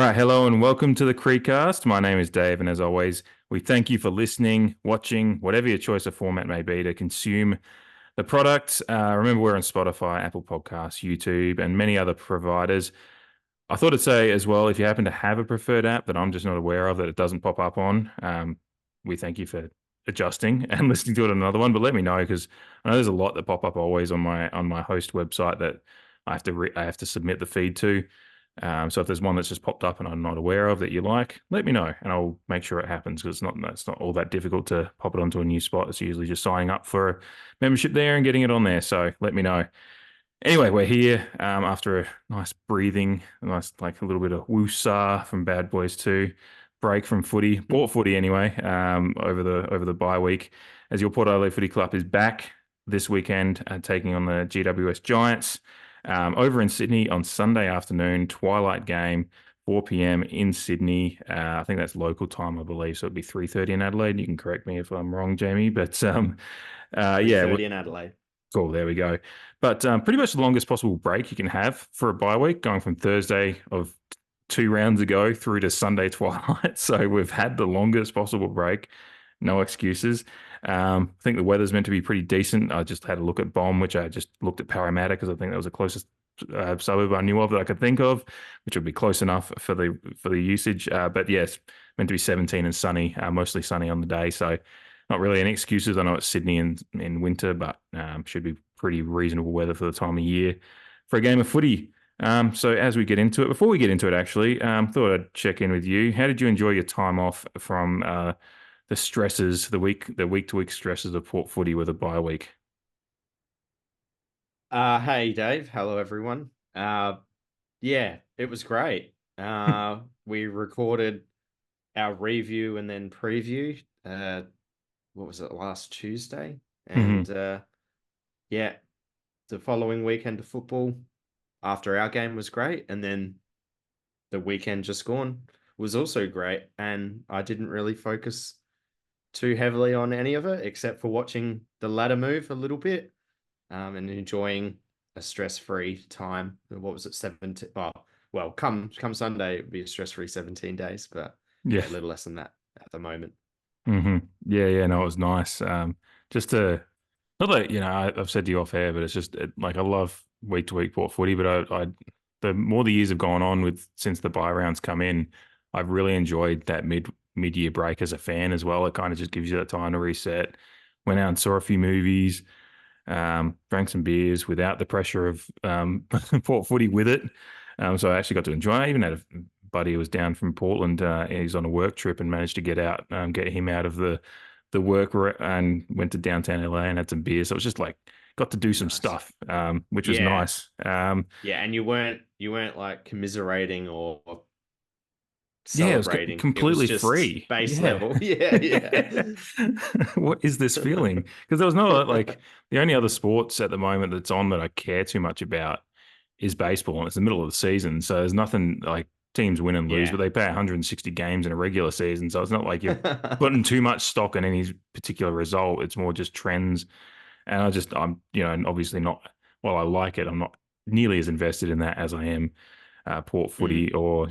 right, hello and welcome to the Creedcast. My name is Dave, and as always, we thank you for listening, watching, whatever your choice of format may be to consume the product. Remember, we're on Spotify, Apple Podcasts, YouTube, and many other providers. I thought I'd say as well, if you happen to have a preferred app that I'm just not aware of that it doesn't pop up on, we thank you for adjusting and listening to it on another one. But let me know because I know there's a lot that pop up always on my host website that I have to submit the feed to. So if there's one that's just popped up and I'm not aware of that you like, let me know and I'll make sure it happens because it's not all that difficult to pop it onto a new spot. It's usually just signing up for a membership there and getting it on there. So let me know. Anyway, we're here after a nice breathing, a nice like a little bit of woosah from Bad Boys 2, break from footy, bought footy anyway over the bye week as your Port Adelaide Footy Club is back this weekend taking on the GWS Giants. Over in Sydney on Sunday afternoon, twilight game, 4 p.m. in Sydney. I think that's local time, I believe. So it'd be 3:30 in Adelaide. You can correct me if I'm wrong, Jamie. But yeah, 3:30 in Adelaide. cool. There we go. But pretty much the longest possible break you can have for a bye week, going from Thursday of 2 rounds ago through to Sunday twilight. So we've had the longest possible break. No excuses. I think the weather's meant to be pretty decent. I just had a look at Bomb, which I just looked at Parramatta because I think that was the closest suburb I knew of that I could think of, which would be close enough for the usage. But yes, meant to be 17 and sunny, mostly sunny on the day. So not really any excuses. I know it's Sydney in winter, but should be pretty reasonable weather for the time of year for a game of footy. So as we get into it, before we get into it, actually, thought I'd check in with you. How did you enjoy your time off from the stresses, the week to week stresses of Port Footy with a bye week? Hey Dave, hello everyone. Yeah, it was great. We recorded our review and then preview. What was it, last Tuesday? And yeah, the following weekend of football after our game was great, and then the weekend just gone was also great. And I didn't really focus too heavily on any of it except for watching the ladder move a little bit. And enjoying a stress-free time. What was it, 17? Well, come Sunday, it'd be a stress-free 17 days, but Yeah. a little less than that at the moment. Yeah. No, it was nice. Just to not that I've said to you off air, but it's just like I love week to week Port Footy, but I the more the years have gone on with since the bye rounds come in, I've really enjoyed that mid year break as a fan as well. It kind of just gives you that time to reset. Went out and saw a few movies. Drank some beers without the pressure of Port Footy with it. So I actually got to enjoy it. I even had a buddy who was down from Portland. He's on a work trip and managed to get him out of the work and went to downtown LA and had some beers. So it was just like got to do some stuff, which was nice. Yeah, and you weren't like commiserating or Yeah, it was celebrating. It was completely just free. base Yeah. level. Yeah. What is this feeling? Because there was no like the only other sports at the moment that's on that I care too much about is baseball, and it's the middle of the season, so there's nothing like teams win and lose, but Yeah. they play 160 games in a regular season, so it's not like you're putting too much stock in any particular result. It's more just trends, and I'm obviously not. While I like it, I'm not nearly as invested in that as I am Port Footy or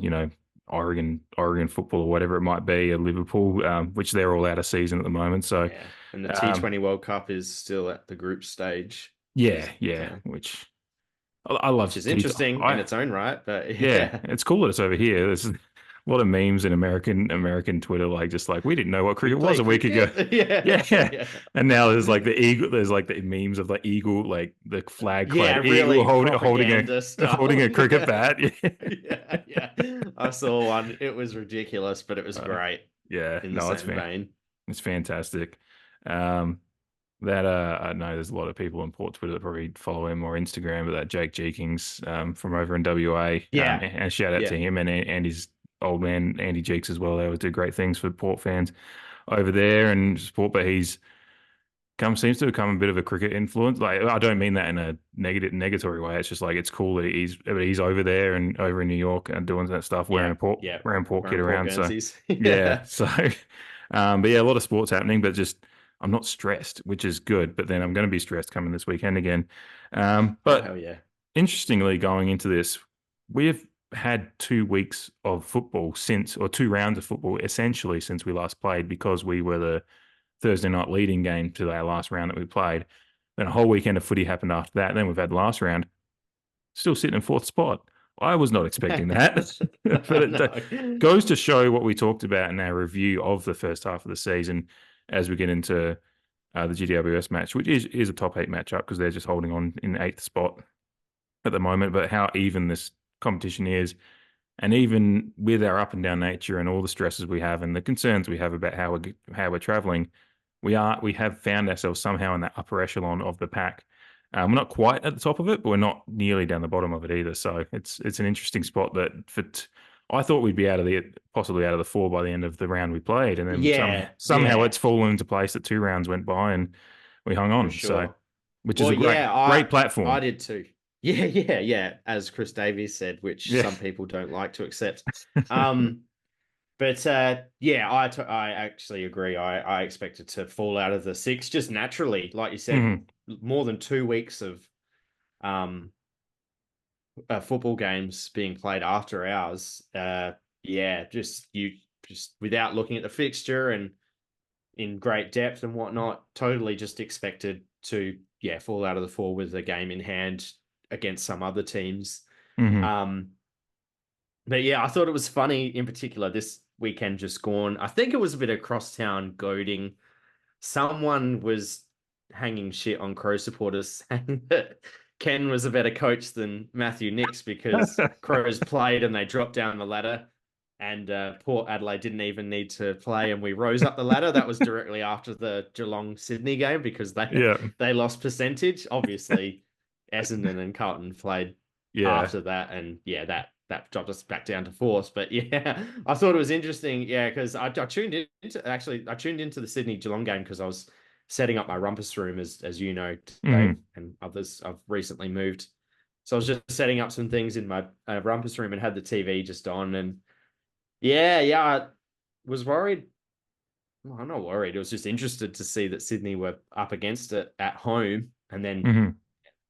Oregon football or whatever it might be, or Liverpool, which they're all out of season at the moment. So Yeah. And the T20 World Cup is still at the group stage. yeah, which I love. Which is interesting in its own right, but Yeah, yeah. it's cool that it's over here. There's a lot of memes in American Twitter, like just like we didn't know what We cricket was play a week ago. cricket. Yeah. Yeah, Yeah. and now there's like the eagle. There's like the memes of the eagle, like the Yeah, flag-clad eagle really holding propaganda holding a stuff. cricket Yeah. bat. Yeah. I saw one. It was ridiculous, but it was Uh, great yeah, in the no, same vein. it's fantastic. Um, that I know there's a lot of people on Port Twitter that probably follow him or Instagram, but that Jake Jeekins from over in WA, Yeah. and shout out Yeah. to him and his old man Andy Jeeks as well. They always do great things for Port fans over there and sport, but he's seems to become a bit of a cricket influence. Like I don't mean that in a negatory way. It's just like it's cool that he's over there and over in New York and doing that stuff, Yeah. wearing port kit Wearing port around. So Guernseys. yeah, Yeah. so but yeah, a lot of sports happening, but just I'm not stressed, which is good. But then I'm going to be stressed coming this weekend again. Oh, But hell yeah. interestingly, going into this, we've had 2 weeks of football since, or 2 rounds of football essentially since we last played, because we were the Thursday night leading game to our last round that we played. Then a whole weekend of footy happened after that. Then we've had the last round, still sitting in fourth spot. I was not expecting that, but it No. goes to show what we talked about in our review of the first half of the season as we get into the GWS match, which is a top 8 matchup because they're just holding on in 8th spot at the moment, but how even this competition is. And even with our up and down nature and all the stresses we have and the concerns we have about how we're traveling, we have found ourselves somehow in that upper echelon of the pack. We're not quite at the top of it, but we're not nearly down the bottom of it either. So it's an interesting spot that I thought we'd be possibly out of the 4 by the end of the round we played, and then Yeah, somehow yeah, it's fallen into place that 2 rounds went by and we hung for on. So, sure. which is Well, a yeah, great I platform. did too. Yeah, yeah, yeah. As Chris Davies said, which Yeah. some people don't like to accept. Um, but yeah, I actually agree. I expected to fall out of the 6 just naturally, like you said, Mhm. more than 2 weeks of um football games being played after ours. Yeah, just without looking at the fixture and in great depth and whatnot, totally just expected to fall out of the 4 with a game in hand against some other teams. Mhm. Um, but yeah, I thought it was funny in particular this weekend just gone. I think it was a bit of crosstown goading. Someone was hanging shit on Crow supporters saying that Ken was a better coach than Matthew Nix because Crows played and they dropped down the ladder. And Port Adelaide didn't even need to play, and we rose up the ladder. That was directly after the Geelong Sydney game because they Yeah. they lost percentage. Obviously, Essendon and Carlton played Yeah. after that, and yeah, that dropped us back down to fourth. But yeah, I thought it was interesting. Yeah, because I tuned into the Sydney Geelong game because I was setting up my rumpus room as you know, Dave Mhm. and others. I've recently moved, so I was just setting up some things in my rumpus room and had the TV just on, and yeah, I was worried. Well, I'm not worried. I was just interested to see that Sydney were up against it at home and then Mhm.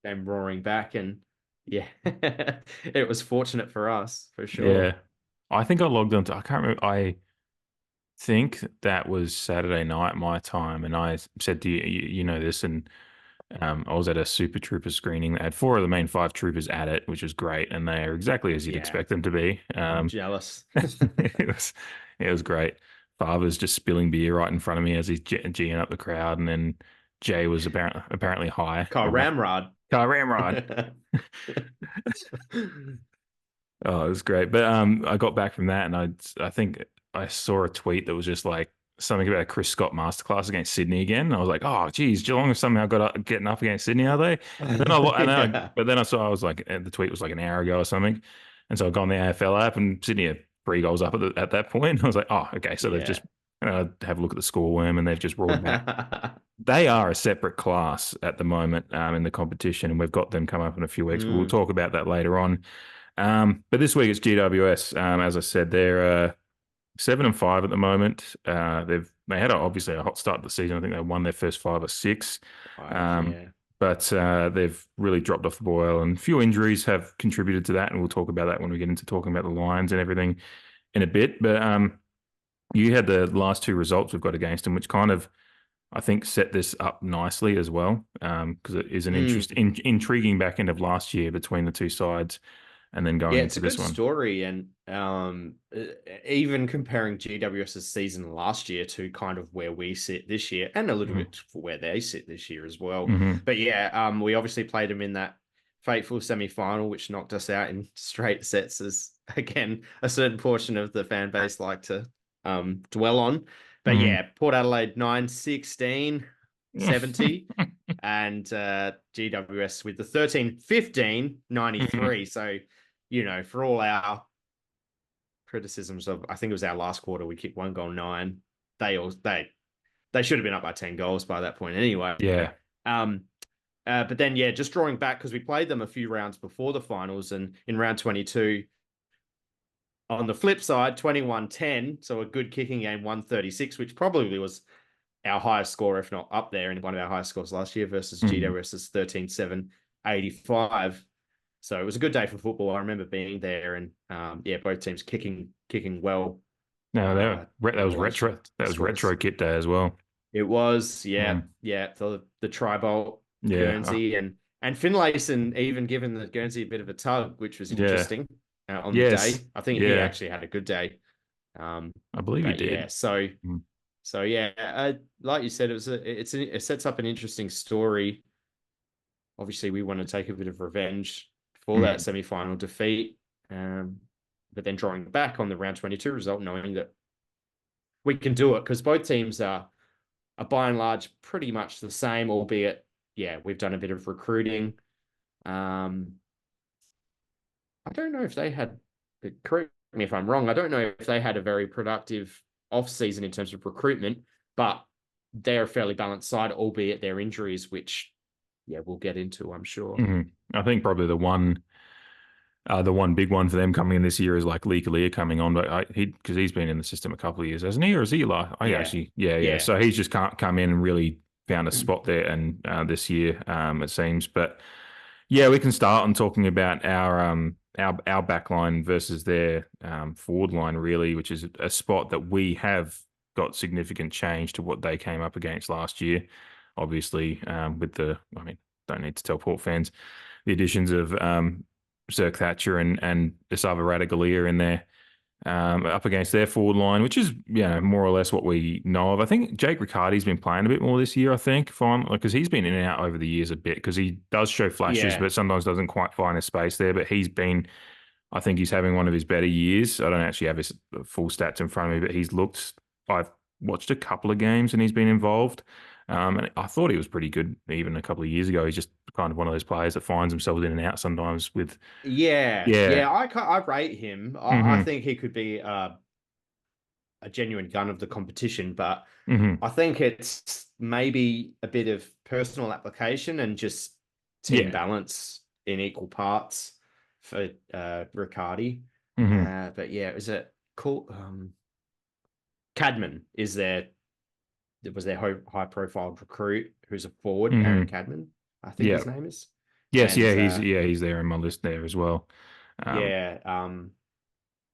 them roaring back. And yeah, it was fortunate for us for sure. Yeah. I think I logged onto, I can't remember. I think that was Saturday night my time, and I said to you, you know this, and I was at a Super Trooper screening that had 4 of the main 5 troopers at it, which was great, and they are exactly as you'd Yeah, expect them to be. I'm jealous. It was it was great. Father's just spilling beer right in front of me as he's geeing up the crowd, and then Jay was apparently high Kyle from Ramrod. Kyle Ramrod. Oh, it was great. But I got back from that, and I think I saw a tweet that was just like something about a Chris Scott masterclass against Sydney again. And I was like, oh, geez, Geelong have somehow getting up against Sydney, are they? Yeah. But then I saw I was like, the tweet was like an hour ago or something, and so I got on the AFL app, and Sydney had 3 goals up at that point. I was like, oh, okay, so they've just Yeah. have a look at the score worm, and they've just roared back. They are a separate class at the moment in the competition, and we've got them come up in a few weeks. But we'll Mm. talk about that later on. But this week it's GWS. As I said, they're 7-5 at the moment. They had obviously a hot start to the season. I think they won their first 5 or 6, 5, um, yeah. but they've really dropped off the boil, and a few injuries have contributed to that. And we'll talk about that when we get into talking about the Lions and everything in a bit. But you had the last 2 results we've got against them, which kind of I think set this up nicely as well, because it is an Mm. intriguing back end of last year between the 2 sides, and then going Yeah, it's into a this good one. story, and even comparing GWS's season last year to kind of where we sit this year, and a little Mm-hmm. bit for where they sit this year as well. Mm-hmm. But yeah, we obviously played them in that fateful semi-final, which knocked us out in straight sets, as again a certain portion of the fan base like to dwell on. But Mm-hmm. yeah, Port Adelaide 9-16, 70, and GWS with the 13-15, 93. So for all our criticisms of, I think it was our last quarter, we kicked 1 goal 9. They should have been up by 10 goals by that point anyway. Yeah. Um, but then yeah, just drawing back because we played them a few rounds before the finals, and in round 22, on the flip side, 21-10, so a good kicking game, 136, which probably was our highest score, if not up there, in one of our highest scores last year versus Mm-hmm. GWS's 13-7, 85. So it was a good day for football. I remember being there, and yeah, both teams kicking well. No, that In was relation retro. to That was scores. retro kit day as well. It was, yeah, Mm. yeah, the tri-bolt Yeah. Guernsey and Finlayson even given the Guernsey a bit of a tug, which was Yeah. interesting on the Yes. day. I think he Yeah. actually had a good day. Um, I believe he but yeah, did. so Mm. so yeah, like you said, it sets up an interesting story. Obviously, we want to take a bit of revenge for that Mm. semi-final defeat, um, but then drawing back on the round 22 result, knowing that we can do it because both teams are by and large pretty much the same, albeit, yeah, we've done a bit of recruiting. Um, I don't know if they had, correct me if I'm wrong, I don't know if they had a very productive off season in terms of recruitment, but they're a fairly balanced side, albeit their injuries, which, yeah, we'll get into, I'm sure. I think probably the one big one for them coming in this year is like Lee Kalia coming on, but because he's been in the system a couple of years, hasn't he? Or is he like I Yeah, actually yeah. yeah. So he's just can't come in and really found a spot there, and this year it seems. But yeah, we can start on talking about our back line versus their forward line, really, which is a spot that we have got significant change to what they came up against last year. Obviously, I mean, don't need to tell Port fans the additions of Zerk Thatcher and Isava Radaglia in there up against their forward line, which is more or less what we know of. I think Jake Riccardi's been playing a bit more this year. I think finally because he's been in and out over the years a bit because he does show flashes, Yeah. but sometimes doesn't quite find his space there. But he's been, I think he's having one of his better years. I don't actually have his full stats in front of me, but he's looked. I've watched a couple of games and he's been involved. And I thought he was pretty good even a couple of years ago. He's just kind of one of those players that finds himself in and out sometimes with, Yeah, yeah. yeah, I rate him. I Hmm. think he could be a genuine gun of the competition, but Hmm. I think it's maybe a bit of personal application and just team Yeah. balance in equal parts for Riccardi. Hmm. But yeah, is it cool? Cadman is their was their high profile recruit who's a forward, Aaron Hmm. Cadman, I think Yeah. his name is. Yes, And he's there in my list there as well. Um, yeah,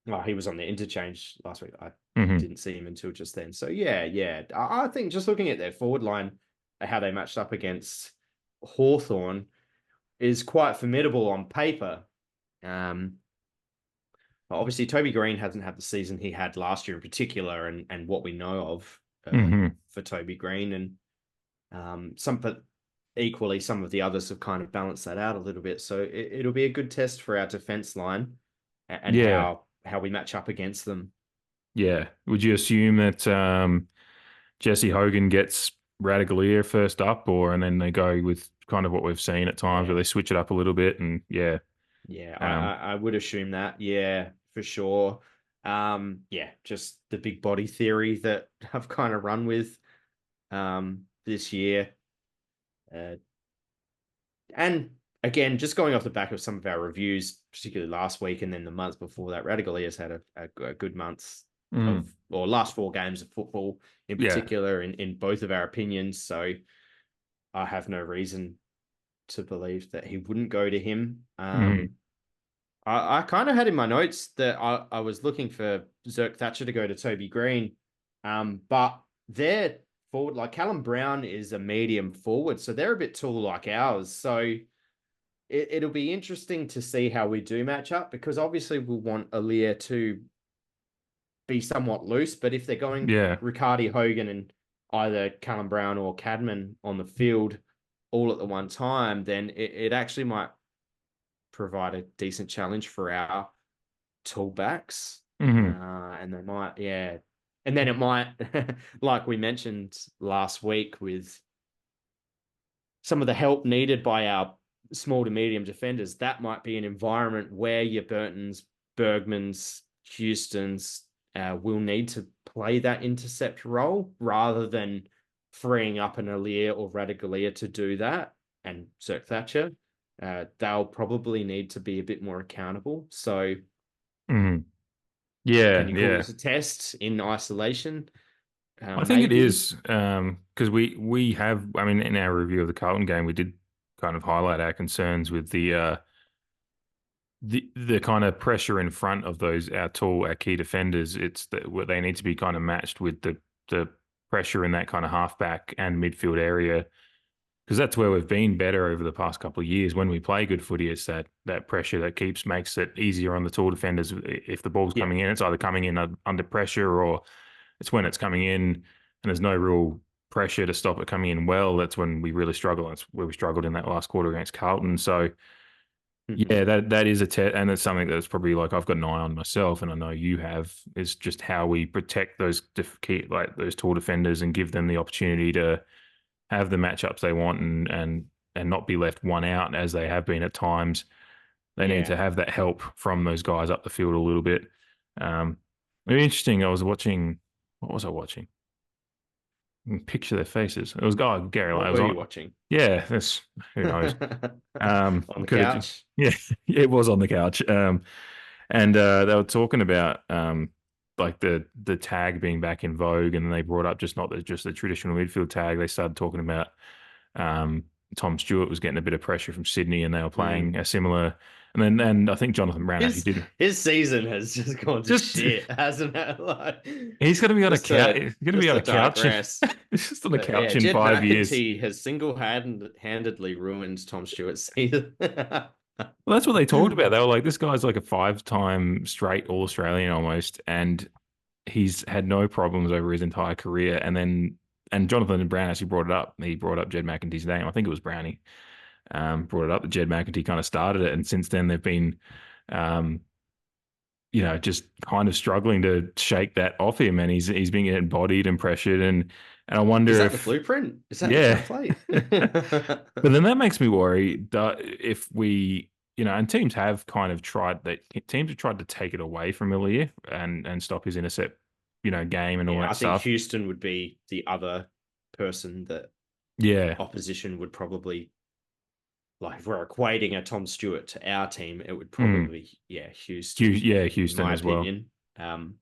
well, he was on the interchange last week. I mhm. didn't see him until just then. So yeah, yeah. I think just looking at their forward line, how they matched up against Hawthorn is quite formidable on paper. Um, obviously Toby Green hasn't had the season he had last year in particular, and what we know of Mhm. for Toby Green, and but equally some of the others have kind of balanced that out a little bit. So it'll be a good test for our defense line and Yeah, how we match up against them. yeah. Would you assume that Jesse Hogan gets Radaglia first up, or and then they go with kind of what we've seen at times where Yeah. they switch it up a little bit, and yeah, Yeah, um, I would assume that. Yeah, for sure. Yeah, just the big body theory that I've kind of run with this year. Uh, and again, just going off the back of some of our reviews, particularly last week and then the months before that, Radical has had a good month mm, of, or last 4 games of football in yeah, particular, in both of our opinions. So I have no reason to believe that he wouldn't go to him. mm, I kind of had in my notes that I was looking for Zerk Thatcher to go to Toby Green, but they're forward, like Callum Brown is a medium forward, so they're a bit tall like ours. So it'll be interesting to see how we do match up because obviously we'll want Aaliyah to be somewhat loose, but if they're going yeah, Riccardi, Hogan, and either Callum Brown or Cadman on the field all at the one time, then it actually might provide a decent challenge for our tallbacks. mm, And they might, yeah. And then it might, like we mentioned last week, with some of the help needed by our small to medium defenders, that might be an environment where your Burtons, Bergmans, Houstons will need to play that intercept role rather than freeing up an Alir or Radaglia to do that and Zerk Thatcher. They'll probably need to be a bit more accountable. So mm, can yeah, you call yeah. this a test in isolation? I think it Maybe. is because we have. I mean, in our review of the Carlton game, we did kind of highlight our concerns with the the kind of pressure in front of those our key defenders, it's that they need to be kind of matched with the pressure in that kind of halfback and midfield area, because that's where we've been better over the past couple of years. When we play good footy, it's that pressure that makes it easier on the tall defenders. If the ball's Yeah. coming in, it's either coming in under pressure, or it's when it's coming in and there's no real pressure to stop it coming in well. That's when we really struggle. That's where we struggled in that last quarter against Carlton. So Mhm. yeah, that is a test, and it's something that's probably like I've got an eye on myself, and I know you have. Is just how we protect those like those tall defenders and give them the opportunity to have the matchups they want, and not be left one out as they have been at times. They need Yeah. to have that help from those guys up the field a little bit. Very interesting. I was watching. What was I watching? I can picture their faces. It was Gary. What I was were on. you watching? Yeah, that's who knows. On the Could have. couch? Yeah, it was on the couch. And they were talking about like the tag being back in vogue, and they brought up just the traditional midfield tag. They started talking about um, Tom Stewart was getting a bit of pressure from Sydney, and they were Mm. playing a similar. And I think Jonathan Brown actually His did his season has just gone to just. shit, hasn't it? Like, He's going to be on a just couch. to He's going to be just on to a couch. digress. He's just on a But yeah, couch in Jed 5 years. McEntee has handedly ruined Tom Stewart's season. Well, that's what they talked about. They were like, this guy's like a five-time straight All Australian almost, and he's had no problems over his entire career. And Jonathan Brown actually brought it up. He brought up Jed McEntee's name. I think it was Brownie. Brought it up that Jed McEntee kind of started it, and since then they've been, um, just kind of struggling to shake that off him, and he's being embodied and pressured, and I Is wonder that the if, blueprint? Is that the yeah. template? But then that makes me worry that if we, and teams have kind of tried that. Teams have tried to take it away from Ilya and stop his intercept, game and all Yeah, that I think stuff. Houston would be the other person that Yeah. opposition would probably, like, if we're equating a Tom Stewart to our team, it would Mm. probably be, yeah, Houston, Yeah, in Houston my as well. opinion. Um,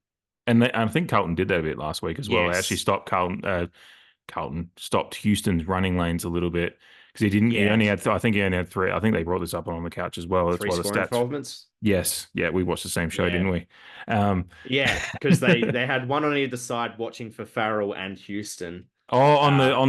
And I think Carlton did that a bit last week as well. They actually yes, stopped Carlton stopped Houston's running lanes a little bit because he didn't. He yeah, only had. I think he only had three. I think they brought this up on the couch as well. That's three why the score stats. involvements. Yes, yeah, we watched the same show, Yeah, didn't we? Um, yeah, because they had one on either side watching for Farrell and Houston, Oh,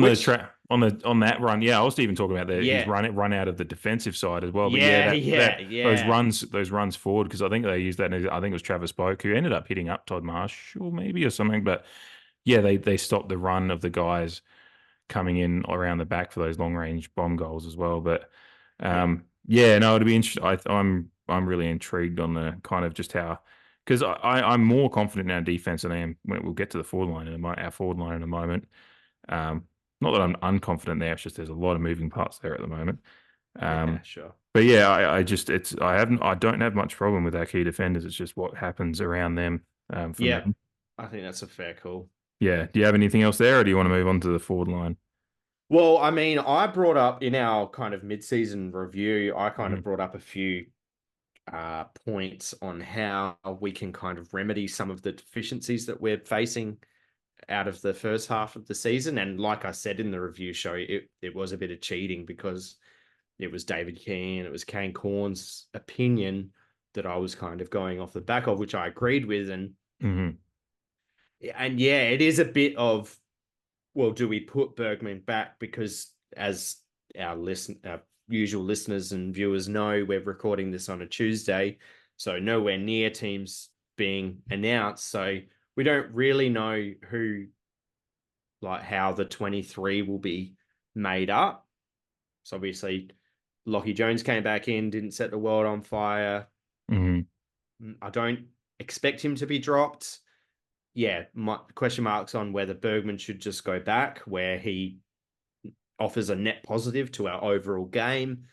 which, on that run, yeah. I was even talking about his yeah, run out of the defensive side as well. But yeah, yeah, that yeah, yeah, those runs forward, because I think they used that. I think it was Travis Boak who ended up hitting up Todd Marshall maybe or something. But yeah, they stopped the run of the guys coming in around the back for those long range bomb goals as well. But yeah, yeah, no, it'd be interesting. I'm really intrigued on the kind of just how, because I'm more confident in our defense than I am when we'll get to the forward line our forward line in a moment. Um, Not that I'm unconfident there. It's just there's a lot of moving parts there at the moment. yeah, Um, sure. but yeah, I don't have much problem with our key defenders. It's just what happens around them for me. Yeah, I think that's a fair call. Yeah. Do you have anything else there, or do you want to move on to the forward line? Well, I mean, I brought up in our kind of mid-season review, I kind Mhm. of brought up a few points on how we can kind of remedy some of the deficiencies that we're facing out of the first half of the season. And like I said in the review show, it was a bit of cheating because it was David Keane, it was Kane Corn's opinion that I was kind of going off the back of, which I agreed with. Mhm. And yeah, it is a bit of, well, do we put Bergman back? Because as our usual listeners and viewers know, we're recording this on a Tuesday, so nowhere near teams being announced. So we don't really know like how the 23 will be made up. So obviously, Lockie Jones came back in, didn't set the world on fire. Mhm. I don't expect him to be dropped. Yeah, question marks on whether Bergman should just go back, where he offers a net positive to our overall game,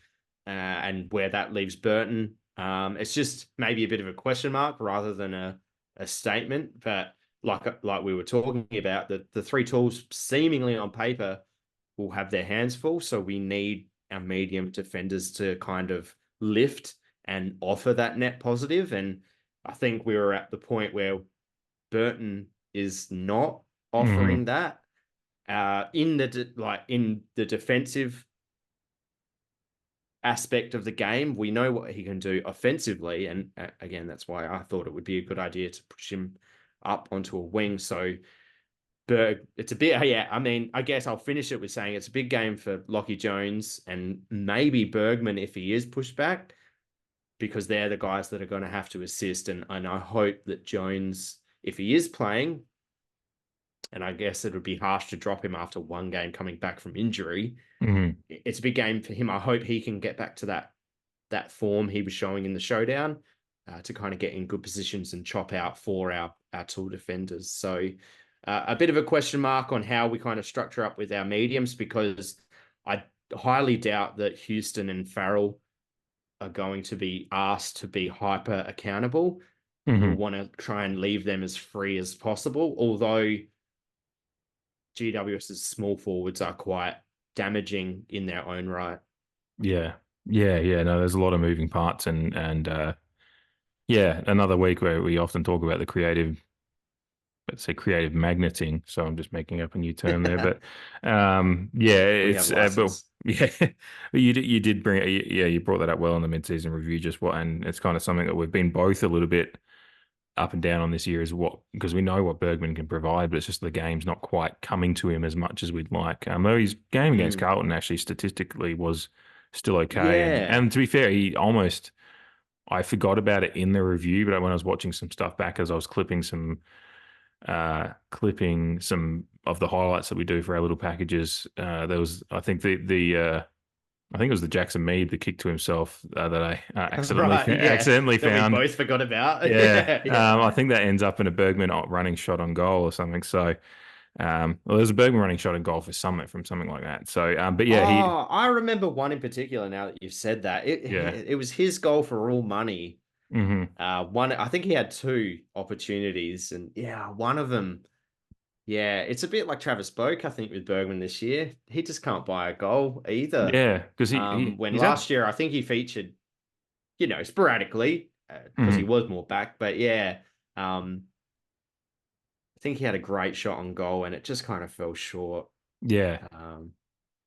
and where that leaves Burton. It's just maybe a bit of a question mark rather than a statement. But like we were talking about, the three tools seemingly on paper will have their hands full. So we need our medium defenders to kind of lift and offer that net positive. And I think we were at the point where Burton is not Mhm. offering that. In the defensive aspect of the game. We know what he can do offensively, and again, that's why I thought it would be a good idea to push him up onto a wing. So it's a bit, yeah. I mean, I guess I'll finish it with saying it's a big game for Lockie Jones and maybe Bergman if he is pushed back, because they're the guys that are going to have to assist. And I hope that Jones, if he is playing, and I guess it would be harsh to drop him after one game coming back from injury. Mm-hmm. It's a big game for him. I hope he can get back to that form he was showing in the showdown, to kind of get in good positions and chop out for our tool defenders. So a bit of a question mark on how we kind of structure up with our mediums, because I highly doubt that Houston and Farrell are going to be asked to be hyper accountable. Mm-hmm. We'll want to try and leave them as free as possible, although GWS's small forwards are quite damaging in their own right. Yeah. Yeah. No, there's a lot of moving parts and yeah, another week where we often talk about the creative, let's say creative magneting. So I'm just making up a new term there, but yeah, We have it's but license. yeah, but you did bring it. Yeah, you brought that up well in the mid-season review. Just what, and it's kind of something that we've been both a little bit up and down on this year is what, because we know what Bergman can provide, but it's just the game's not quite coming to him as much as we'd like. Though his game against Mm. Carlton actually statistically was still okay, Yeah. and to be fair, he almost, I forgot about it in the review, but when I was watching some stuff back as I was clipping some of the highlights that we do for our little packages, there was, I think I think it was the Jackson Mead, the kick to himself that I Right. Yeah. accidentally That we found. both forgot about. Yeah, Yeah. Yeah. I think that ends up in a Bergman running shot on goal or something. So, well, there's a Bergman running shot on goal for Summit from something like that. So, but yeah, Oh, I remember one in particular now that you've said that. yeah, It was his goal for all money. hmm One, I think he had two opportunities, and yeah, one of them, yeah, it's a bit like Travis Boak, I think, with Bergman this year. He just can't buy a goal either. yeah, because When he's had, last year I think he featured, sporadically, because he mhm, was more back. But yeah, um, I think he had a great shot on goal, and it just kind of fell short. yeah, Um,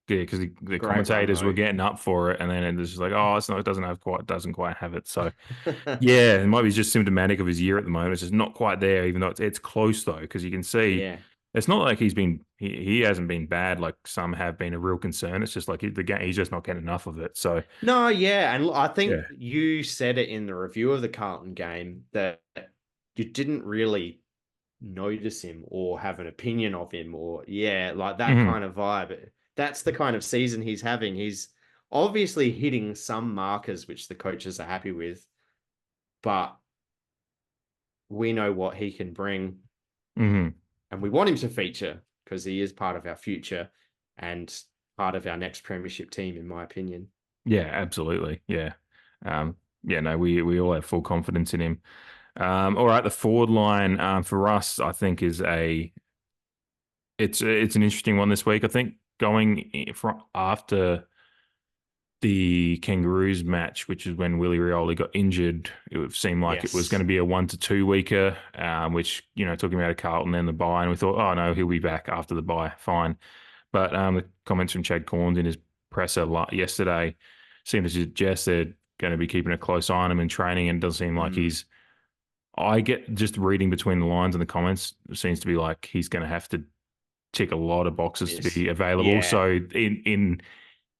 yeah, because the Great run commentators were though. getting up for it, and then it was just like, oh, it's not, it doesn't quite have it. So, yeah, it might be just symptomatic of his year at the moment. It's just not quite there, even though it's close though, because you can see Yeah. it's not like he hasn't been bad like some have been a real concern. It's just like the game, he's just not getting enough of it. So No, yeah, and I think yeah, you said it in the review of the Carlton game that you didn't really notice him or have an opinion of him, or yeah, like that hmm kind of vibe. That's the kind of season he's having. He's obviously hitting some markers which the coaches are happy with, but we know what he can bring, hmm and we want him to feature because he is part of our future and part of our next premiership team, in my opinion. yeah, absolutely, yeah, yeah. No, we all have full confidence in him. All right, the forward line for us, I think, is it's an interesting one this week. I think from after the Kangaroos match, which is when Willie Rioli got injured, it seemed like it was going Yes. to be a 1 to 2 weeker, which, talking about a Carlton and the bye, and we thought, oh no, he'll be back after the bye, fine. But the comments from Chad Corns in his presser yesterday seem to suggest they're going to be keeping a close eye on him in training, and it does seem like Mm, I get just reading between the lines in the comments, it seems to be like he's going to have to tick a lot of boxes to yes. be available. Yeah. So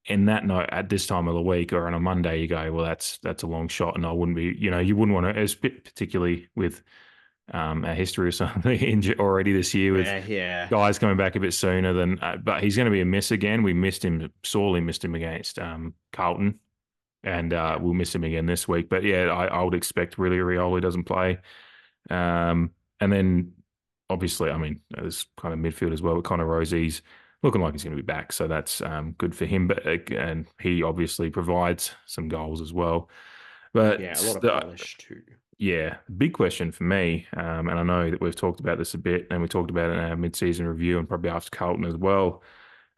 in that note, at this time of the week or on a Monday, you go, well, that's a long shot, and I wouldn't be, you wouldn't want to, particularly with our history or something injured already this year with Yeah. Yeah. guys coming back a bit sooner than. But he's going to be a miss again. We missed him sorely, missed him against Carlton, and Yeah. we'll miss him again this week. But yeah, I would expect really Rioli doesn't play, and then obviously, I mean, there's kind of midfield as well. But Connor Rosie's looking like he's going to be back, so that's good for him. But and he obviously provides some goals as well. Yeah. A But lot of polish too. yeah, the big question for me, and I know that we've talked about this a bit, and we talked about it in our mid-season review, and probably after Carlton as well.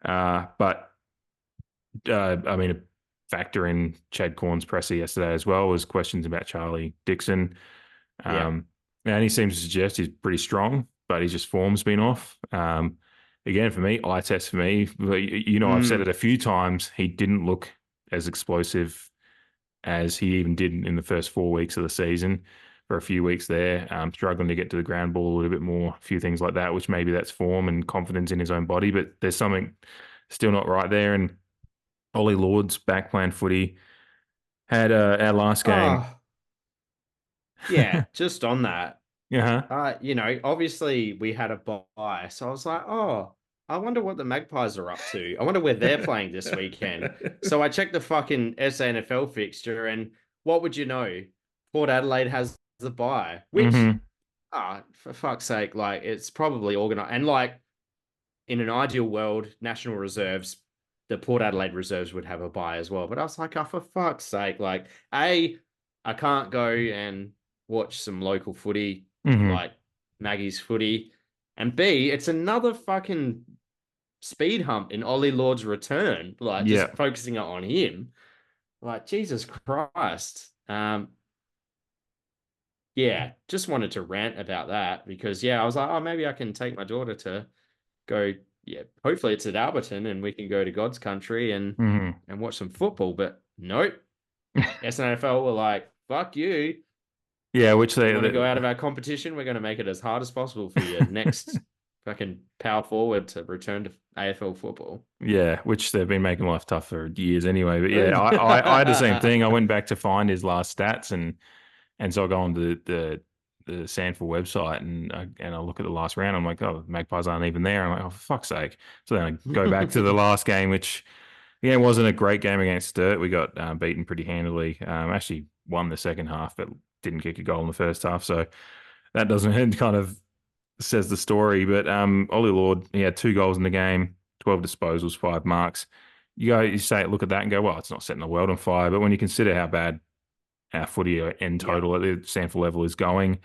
But I mean, a factor in Chad Corn's presser yesterday as well was questions about Charlie Dixon. Yeah. Um, and he seems to suggest he's pretty strong, but his just form's been off. Again, for me, eye test for me. But I've said it Mm, a few times. He didn't look as explosive as he even did in the first 4 weeks of the season. For a few weeks there, struggling to get to the ground ball a little bit more, a few things like that, which maybe that's form and confidence in his own body, but there's something still not right there. And Ollie Lord's back playing footy had our last game. Oh, yeah, just on that. Yeah. Obviously we had a bye, so I was like, oh, I wonder what the Magpies are up to. I wonder where they're playing this weekend. So I checked the fucking SANFL fixture, and what would you know? Port Adelaide has the bye, which, Hmm. for fuck's sake, like it's probably organized. And like in an ideal world, National Reserves, the Port Adelaide Reserves would have a bye as well. But I was like, oh, for fuck's sake, like, I can't go and watch some local footy, Hmm. like Maggie's footy. And B, it's another fucking speed hump in Ollie Lord's return, like Yeah. just focusing on him. Like, Jesus Christ. Yeah, just wanted to rant about that because yeah, I was like, oh, maybe I can take my daughter to go. Yeah, hopefully it's at Alberton and we can go to God's country Hmm. and watch some football. But nope, SNFL were like, fuck you. Yeah, which You want to go out of our competition? We're going to make it as hard as possible for you next fucking power forward to return to AFL football. yeah, which they've been making life tough for years anyway. But yeah, I had the same thing. I went back to find his last stats, and so I go on the Sandford website and I look at the last round. I'm like, oh, the Magpies aren't even there. I'm like, oh, for fuck's sake. So then I go back to the last game, which yeah, it wasn't a great game against Sturt. We got beaten pretty handily. Actually won the second half, but didn't kick a goal in the first half. So that doesn't kind of says the story. But Ollie Lord, he had 2 goals in the game, 12 disposals, 5 marks. You say, look at that and go, well, it's not setting the world on fire. But when you consider how bad our footy in Yep. total at the Sanford level is going,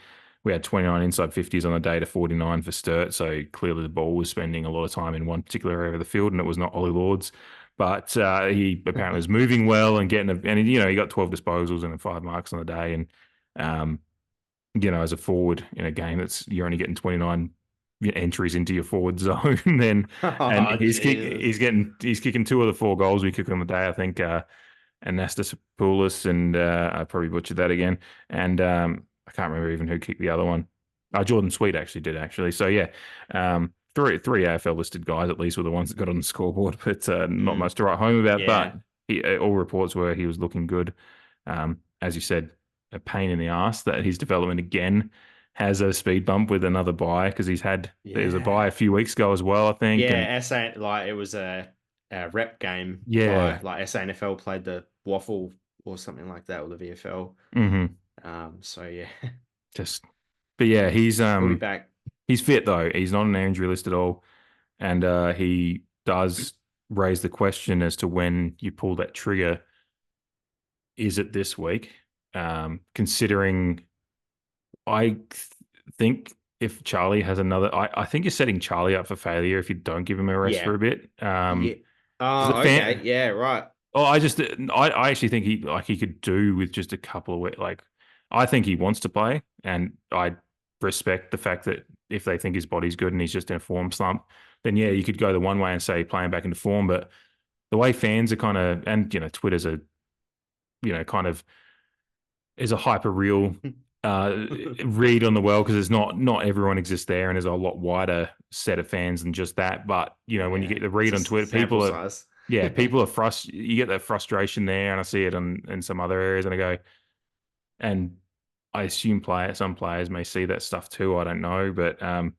we had 29 inside 50s on the day to 49 for Sturt. So clearly the ball was spending a lot of time in one particular area of the field, and it was not Ollie Lord's. But he apparently was moving well and he got 12 disposals and 5 marks on the day. And um, as a forward in a game that's you're only getting 29 entries into your forward zone, then and Oh, Jesus. he's kicking 2 of the 4 goals we kick on the day. I think Anastasopoulos and I probably butchered that again, and I can't remember even who kicked the other one. Jordan Sweet actually did actually. So yeah, three AFL listed guys at least were the ones that got on the scoreboard, but not Mm, much to write home about. But yeah. all reports were he was looking good. As you said, a pain in the ass that his development again has a speed bump with another bye because there was a bye Yeah. a few weeks ago as well, I think. And Yeah, SA like it was a rep game by yeah, like SANFL played the Waffle or something like that or the VFL. hmm So yeah, just but yeah, he'll be back. he's fit though. He's not an injury list at all, and he does raise the question as to when you pull that trigger. Is it this week? Considering I think if Charlie has another, I think you're setting Charlie up for failure if you don't give him a rest for Yeah. a bit. Yeah. Because the Oh, okay. fan, Yeah, right. oh, I actually think he could do with just a couple of weeks. Like, I think he wants to play, and I respect the fact that if they think his body's good and he's just in a form slump, then yeah, you could go the one way and say playing back into form. But the way fans are kind of, and Twitter's a, kind of is a hyper real read on the world because there's not everyone exists there, and there's a lot wider set of fans than just that. But when you Yeah. get the It's read a on Twitter, sample people are size. yeah, people are you get that frustration there, and I see it in some other areas, and I go, and I assume some players may see that stuff too. I don't know, but I'm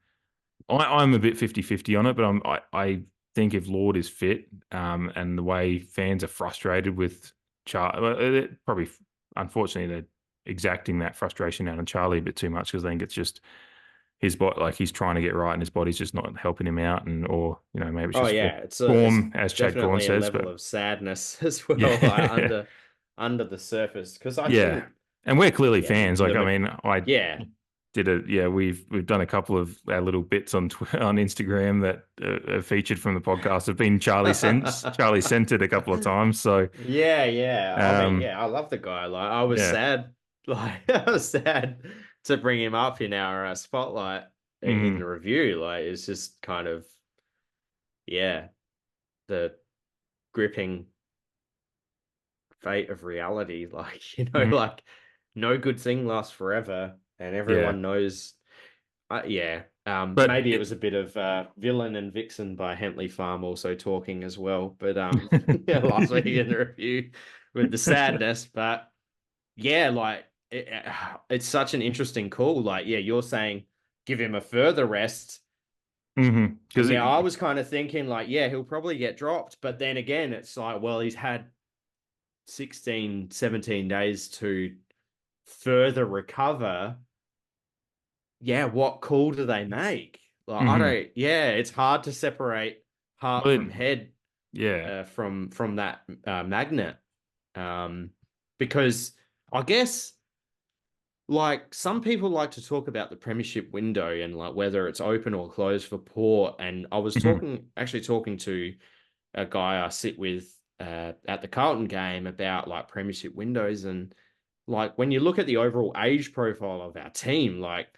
a bit 50-50 on it, but I think if Lord is fit, and the way fans are frustrated with Charlie, probably unfortunately they're exacting that frustration out on Charlie a bit too much because I think it's just his body, like he's trying to get right and his body's just not helping him out, and or maybe it's Oh just yeah, it's form, as Chad Corn definitely a says, level but of sadness as well, like yeah, under the surface. Because I yeah, think, and we're clearly yeah, fans. Like I mean, I yeah. we've done a couple of our little bits on on Instagram that are featured from the podcast have been Charlie centered a couple of times. So Yeah, yeah. I mean, um, yeah, I love the guy. Like, I was yeah, sad, like, I was sad to bring him up in our spotlight in the mm, review. Like, it's just kind of, yeah, the gripping fate of reality. Like, you know, Mhm. like no good thing lasts forever, and Yeah. everyone knows. Yeah. But Maybe it was a bit of Villain and Vixen by Hentley Farm also talking as well. But yeah, last week in the review with the sadness. But yeah, like it's such an interesting call. Like, yeah, you're saying give him a further rest. And Because yeah, I was kind of thinking like, yeah, he'll probably get dropped. But then again, it's like, well, he's had 16, 17 days to further recover. Yeah, what call do they make? Like, I don't, yeah, it's hard to separate heart well, from head yeah. from that magnet. Um, because I guess like some people like to talk about the premiership window and like whether it's open or closed for Port. And I was Mhm. talking to a guy I sit with at the Carlton game about like premiership windows, and like when you look at the overall age profile of our team, like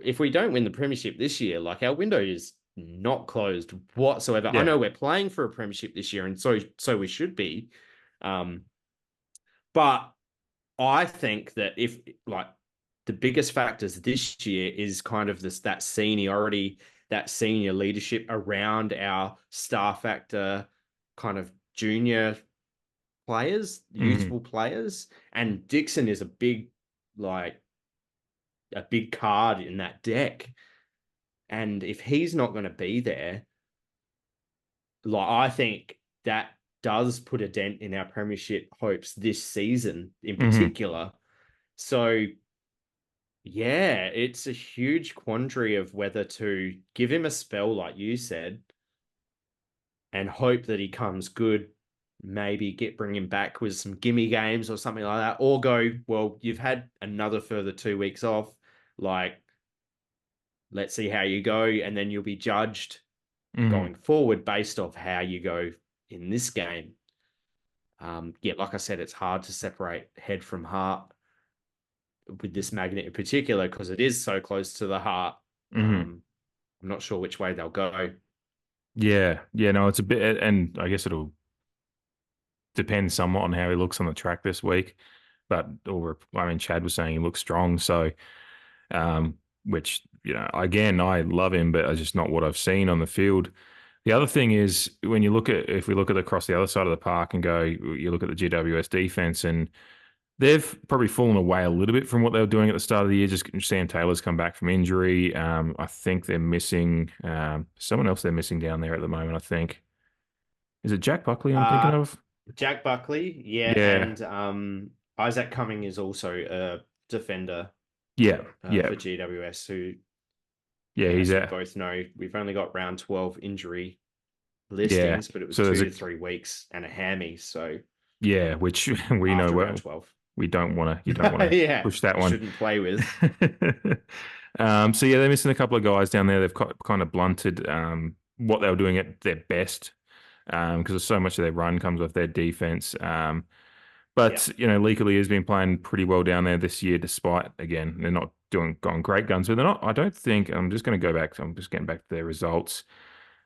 if we don't win the premiership this year, like our window is not closed whatsoever. I Yeah. know we're playing for a premiership this year, and so we should be. Um, but I think that if like the biggest factors this year is kind of this that seniority, that senior leadership around our star factor kind of junior players, Mhm. youthful players. And Dixon is like a big card in that deck. And if he's not going to be there, like I think that does put a dent in our premiership hopes this season in Mhm. particular. So yeah, it's a huge quandary of whether to give him a spell, like you said, and hope that he comes good. Maybe bring him back with some gimme games or something like that, or go, well, you've had another further 2 weeks off. Like, let's see how you go, and then you'll be judged Mhm. going forward based off how you go in this game. Yeah, like I said, it's hard to separate head from heart with this magnet in particular because it is so close to the heart. Mhm. I'm not sure which way they'll go. Yeah. Yeah. No, it's a bit, and I guess it'll depend somewhat on how he looks on the track this week. But I mean, Chad was saying he looks strong, so which again, I love him, but it's just not what I've seen on the field. The other thing is when you look at if we look at across the other side of the park and go, you look at the GWS defense, and they've probably fallen away a little bit from what they were doing at the start of the year. Just Sam Taylor's come back from injury. I think they're missing someone else. They're missing down there at the moment. I think is it Jack Buckley I'm thinking Uh, of? Jack Buckley, yeah, Yeah, and Isaac Cumming is also a defender yeah, yeah, for GWS, who, yeah. He's as you there. both know, we've only got round 12 injury Yeah. listings, but it was So there's two a to 3 weeks and a hammy. So yeah, which we know after round well. 12, We don't want to. You don't want to yeah, push that one. shouldn't play with. So yeah, they're missing a couple of guys down there. They've kind of blunted what they were doing at their best because so much of their run comes off their defense. Yeah. But Leakley has been playing pretty well down there this year, despite again they're not going great guns, but they're not. I don't think I'm just going to go back. I'm just getting back to their results.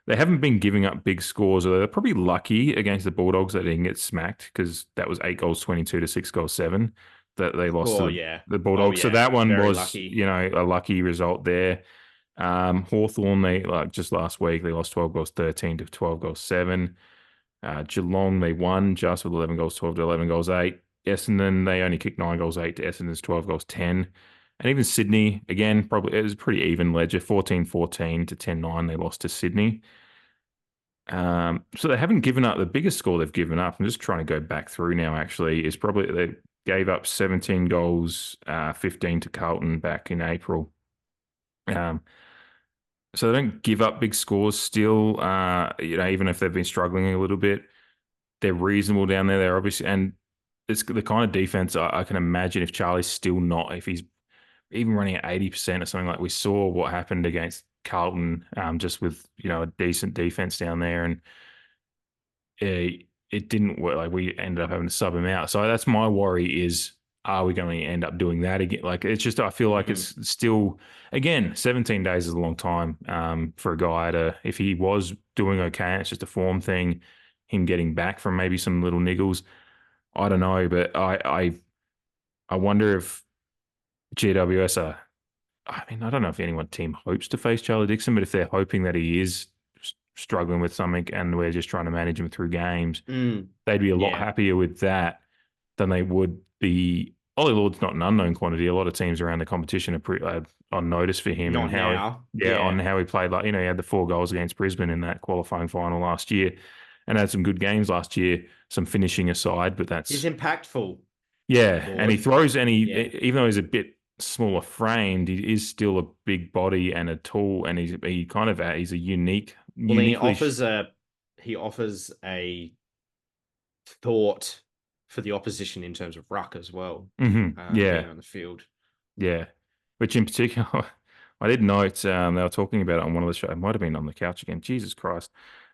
They haven't been giving up big scores, or they're probably lucky against the Bulldogs that they didn't get smacked because that was 8 goals 22 to 6 goals 7 that they lost to Oh the, yeah. the Oh Bulldogs. So yeah. that one Very was, lucky. a lucky result there. Hawthorn, they like just last week they lost 12 goals 13 to 12 goals 7. Geelong, they won just with 11 goals 12 to 11 goals 8. Essendon, they only kicked 9 goals 8 to Essendon's 12 goals 10. And even Sydney, again, probably it was a pretty even ledger 14-14 to 10-9. They lost to Sydney. So they haven't given up. The biggest score they've given up, I'm just trying to go back through now, actually, is probably they gave up 17 goals, 15 to Carlton back in April. Um, so they don't give up big scores still, even if they've been struggling a little bit. They're reasonable down there. They're obviously, and it's the kind of defense I can imagine if Charlie's still not, if he's even running at 80% or something like we saw what happened against Carlton, just with, a decent defense down there. And it didn't work. Like we ended up having to sub him out. So that's my worry is, are we going to end up doing that again? Like it's just, I feel like Hmm. it's still, again, 17 days is a long time for a guy to, if he was doing okay, it's just a form thing, him getting back from maybe some little niggles. I don't know, but I wonder if GWS are. I mean, I don't know if anyone team hopes to face Charlie Dixon, but if they're hoping that he is struggling with something and we're just trying to manage him through games, Mm, they'd be a lot yeah. happier with that than they would be. Ollie Lord's not an unknown quantity. A lot of teams around the competition are on notice for him and Not how, now. yeah, on Yeah. how he played. Like, he had the 4 goals against Brisbane in that qualifying final last year and had some good games last year, some finishing aside, but He's that's, impactful, yeah. And he Lord. throws, and Yeah. even though he's a bit smaller framed, he is still a big body and a tool, and he's a Well, uniquely. he offers a thought for the opposition in terms of ruck as well, Yeah, being on the field. yeah. Which in particular, I did note they were talking about it on one of the shows. It might have been on the couch again. Jesus Christ.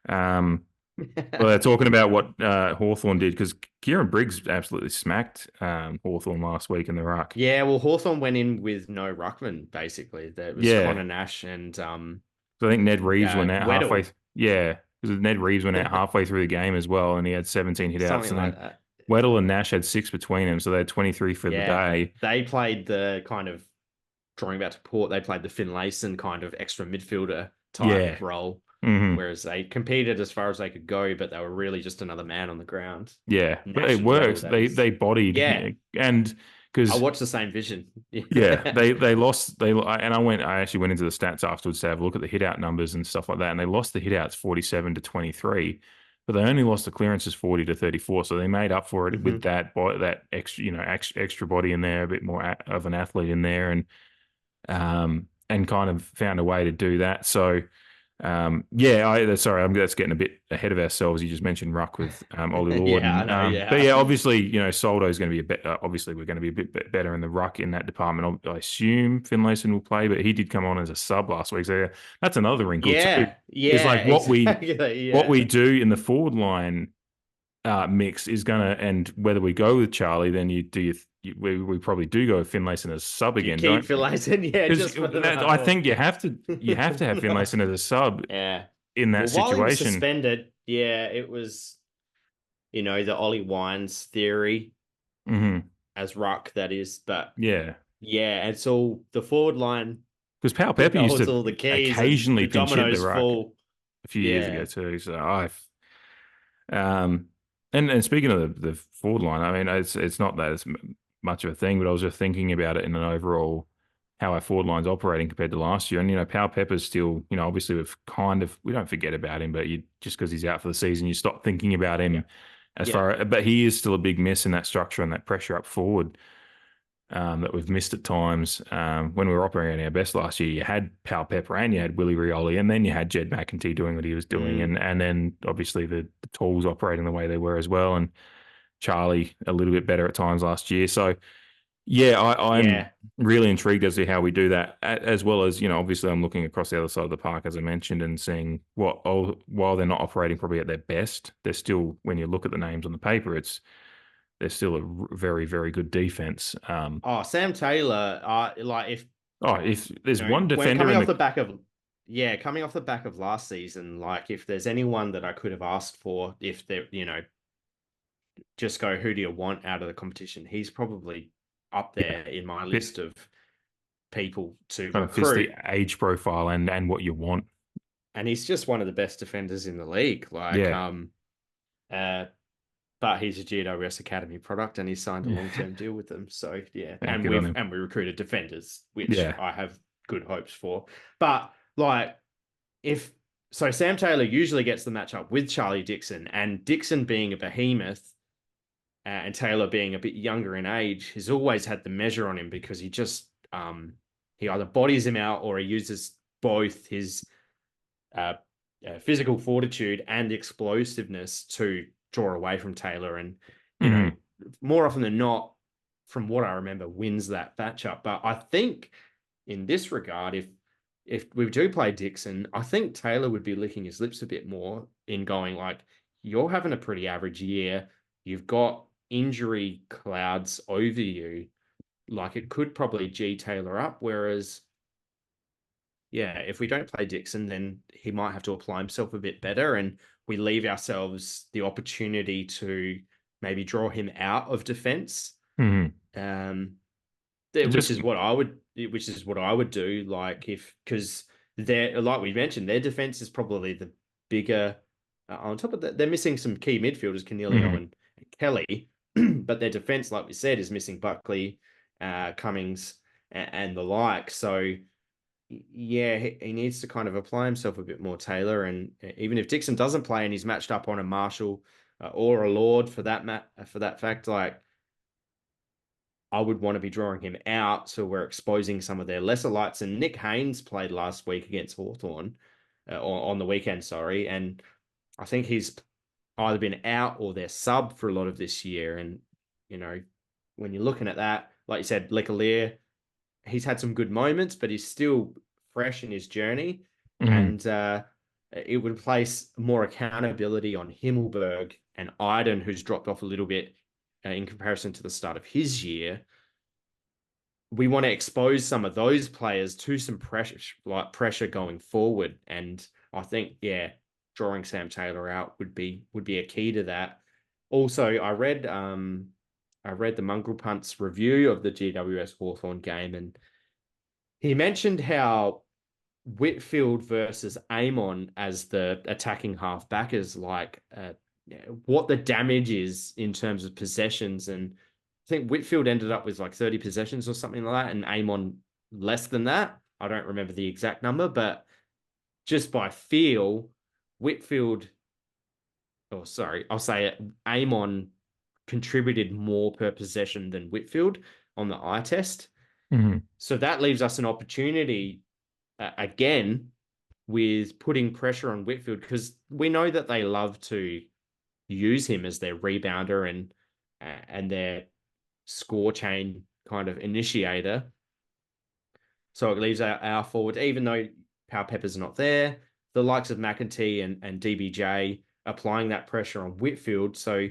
Um, well, they're talking about what Hawthorn did because Kieran Briggs absolutely smacked Hawthorn last week in the ruck. Yeah, well, Hawthorn went in with no ruckman, basically. There was Yeah. Connor Nash and So I think Ned Reeves went out halfway. Weddle, Yeah. Because Ned Reeves went out halfway through the game as well, and he had 17 hit outs. something And like then that. Weddle and Nash had 6 between them. So they had 23 for the Yeah, day. they played the kind of drawing back to Port. They played the Finlayson kind of extra midfielder type Yeah. role, hmm whereas they competed as far as they could go, but they were really just another man on the ground. Yeah. But Nash it and Weddle, worked. that They is. they Yeah, bodied. And I because watched the same vision. yeah, Yeah. they lost. I actually went into the stats afterwards to have a look at the hit out numbers and stuff like that. And they lost the hit outs 47 to 23, but they only lost the clearances 40 to 34. So they made up for it with hmm that extra, extra body in there, a bit more of an athlete in there, and kind of found a way to do that. So yeah, sorry, that's getting a bit ahead of ourselves. You just mentioned ruck with Ollie Lord, Yeah, I and know. but Yeah. yeah, obviously, Soldo is going to be a bit. Obviously, we're going to be a bit better in the ruck in that department. I assume Finlayson will play, but he did come on as a sub last week, so yeah, that's another wrinkle too. Yeah. Is Yeah. like Exactly. what Yeah. we do in the forward line mix is gonna, and whether we go with Charlie, then we probably do go with Finlayson as sub Do you again, keep don't? Finlayson? Yeah, Because just for the I run. think you have to have Finlayson as a sub Yeah. in that Well, while he was situation. suspended, yeah, it was, the Ollie Wines theory hmm as ruck, that is. But Yeah, yeah, it's all the forward line because Powell Pepper used holds to all the keys and occasionally the pinch hit the dominoes ruck fall. a few years ago Yeah. too. So um, and speaking of the forward line, I mean, it's not that it's much of a thing, but I was just thinking about it in an overall how our forward line's operating compared to last year. And Powell Pepper's still, obviously we don't forget about him, but you just because he's out for the season, you stop thinking about Yeah. him Yeah. but he is still a big miss in that structure and that pressure up forward. That we've missed at times. When we were operating our best last year, you had Pal Pepper and you had Willie Rioli, and then you had Jed McEntee doing what he was doing, Mm, and then obviously the tools operating the way they were as well, and Charlie a little bit better at times last year. So yeah, I'm yeah. really intrigued as to how we do that, as well as obviously I'm looking across the other side of the park as I mentioned and seeing while they're not operating probably at their best, they're still when you look at the names on the paper, they're still a very very good defense. Oh, Sam Taylor, like if Oh, if there's one when defender coming in off the the back of coming off the back of last season, like if there's anyone that I could have asked for, if they're, just go, who do you want out of the competition? He's probably up yeah, there in my fit list of people to kind of fits the recruit. age profile and what you want. And he's just one of the best defenders in the league. Like, Yeah, uh, but he's a GWS Academy product and he signed a yeah, long-term deal with them. So yeah, yeah, and good on him. we recruited defenders, which Yeah, I have good hopes for. But like if so Sam Taylor usually gets the matchup with Charlie Dixon, and Dixon being a behemoth and Taylor being a bit younger in age, has always had the measure on him because he either bodies him out or he uses both his uh, physical fortitude and explosiveness to draw away from Taylor, and hmm more often than not, from what I remember, wins that matchup. But I think in this regard, if we do play Dixon, I think Taylor would be licking his lips a bit more in going like, you're having a pretty average year. You've got injury clouds over you. Like it could probably G Taylor up. Whereas, yeah, if we don't play Dixon, then he might have to apply himself a bit better. And we leave ourselves the opportunity to maybe draw him out of defense. Mhm. Um, which Just is what I would do. Like because they're like we mentioned, their defense is probably the bigger. On top of that, they're missing some key midfielders, Canelio mhm. and Kelly, but their defense, like we said, is missing Buckley, Cummings, and the like. So yeah, he needs to kind of apply himself a bit more, Taylor. And even if Dixon doesn't play and he's matched up on a Marshall or a Lord for that fact, like I would want to be drawing him out so we're exposing some of their lesser lights. And Nick Haynes played last week against Hawthorn on the weekend, sorry. And I think he's either been out or they're sub for a lot of this year. And, you know, when you're looking at that, like you said, Leclerc, he's had some good moments, but he's still fresh in his journey. Mhm. And it would place more accountability on Himmelberg and Iden, who's dropped off a little bit in comparison to the start of his year. We want to expose some of those players to some pressure going forward. And I think, yeah, drawing Sam Taylor out would be a key to that. Also, I read the Mongrel Punts review of the GWS Hawthorn game, and he mentioned how Whitfield versus Amon as the attacking halfback is like what the damage is in terms of possessions. And I think Whitfield ended up with like 30 possessions or something like that, and Amon less than that. I don't remember the exact number, but just by feel, Whitfield, oh, sorry, I'll say it, Amon contributed more per possession than Whitfield on the eye test. Mhm. So that leaves us an opportunity again with putting pressure on Whitfield because we know that they love to use him as their rebounder and their score chain kind of initiator. So it leaves our forward, even though Power Pepper's not there, the likes of McEntee and DBJ applying that pressure on Whitfield. So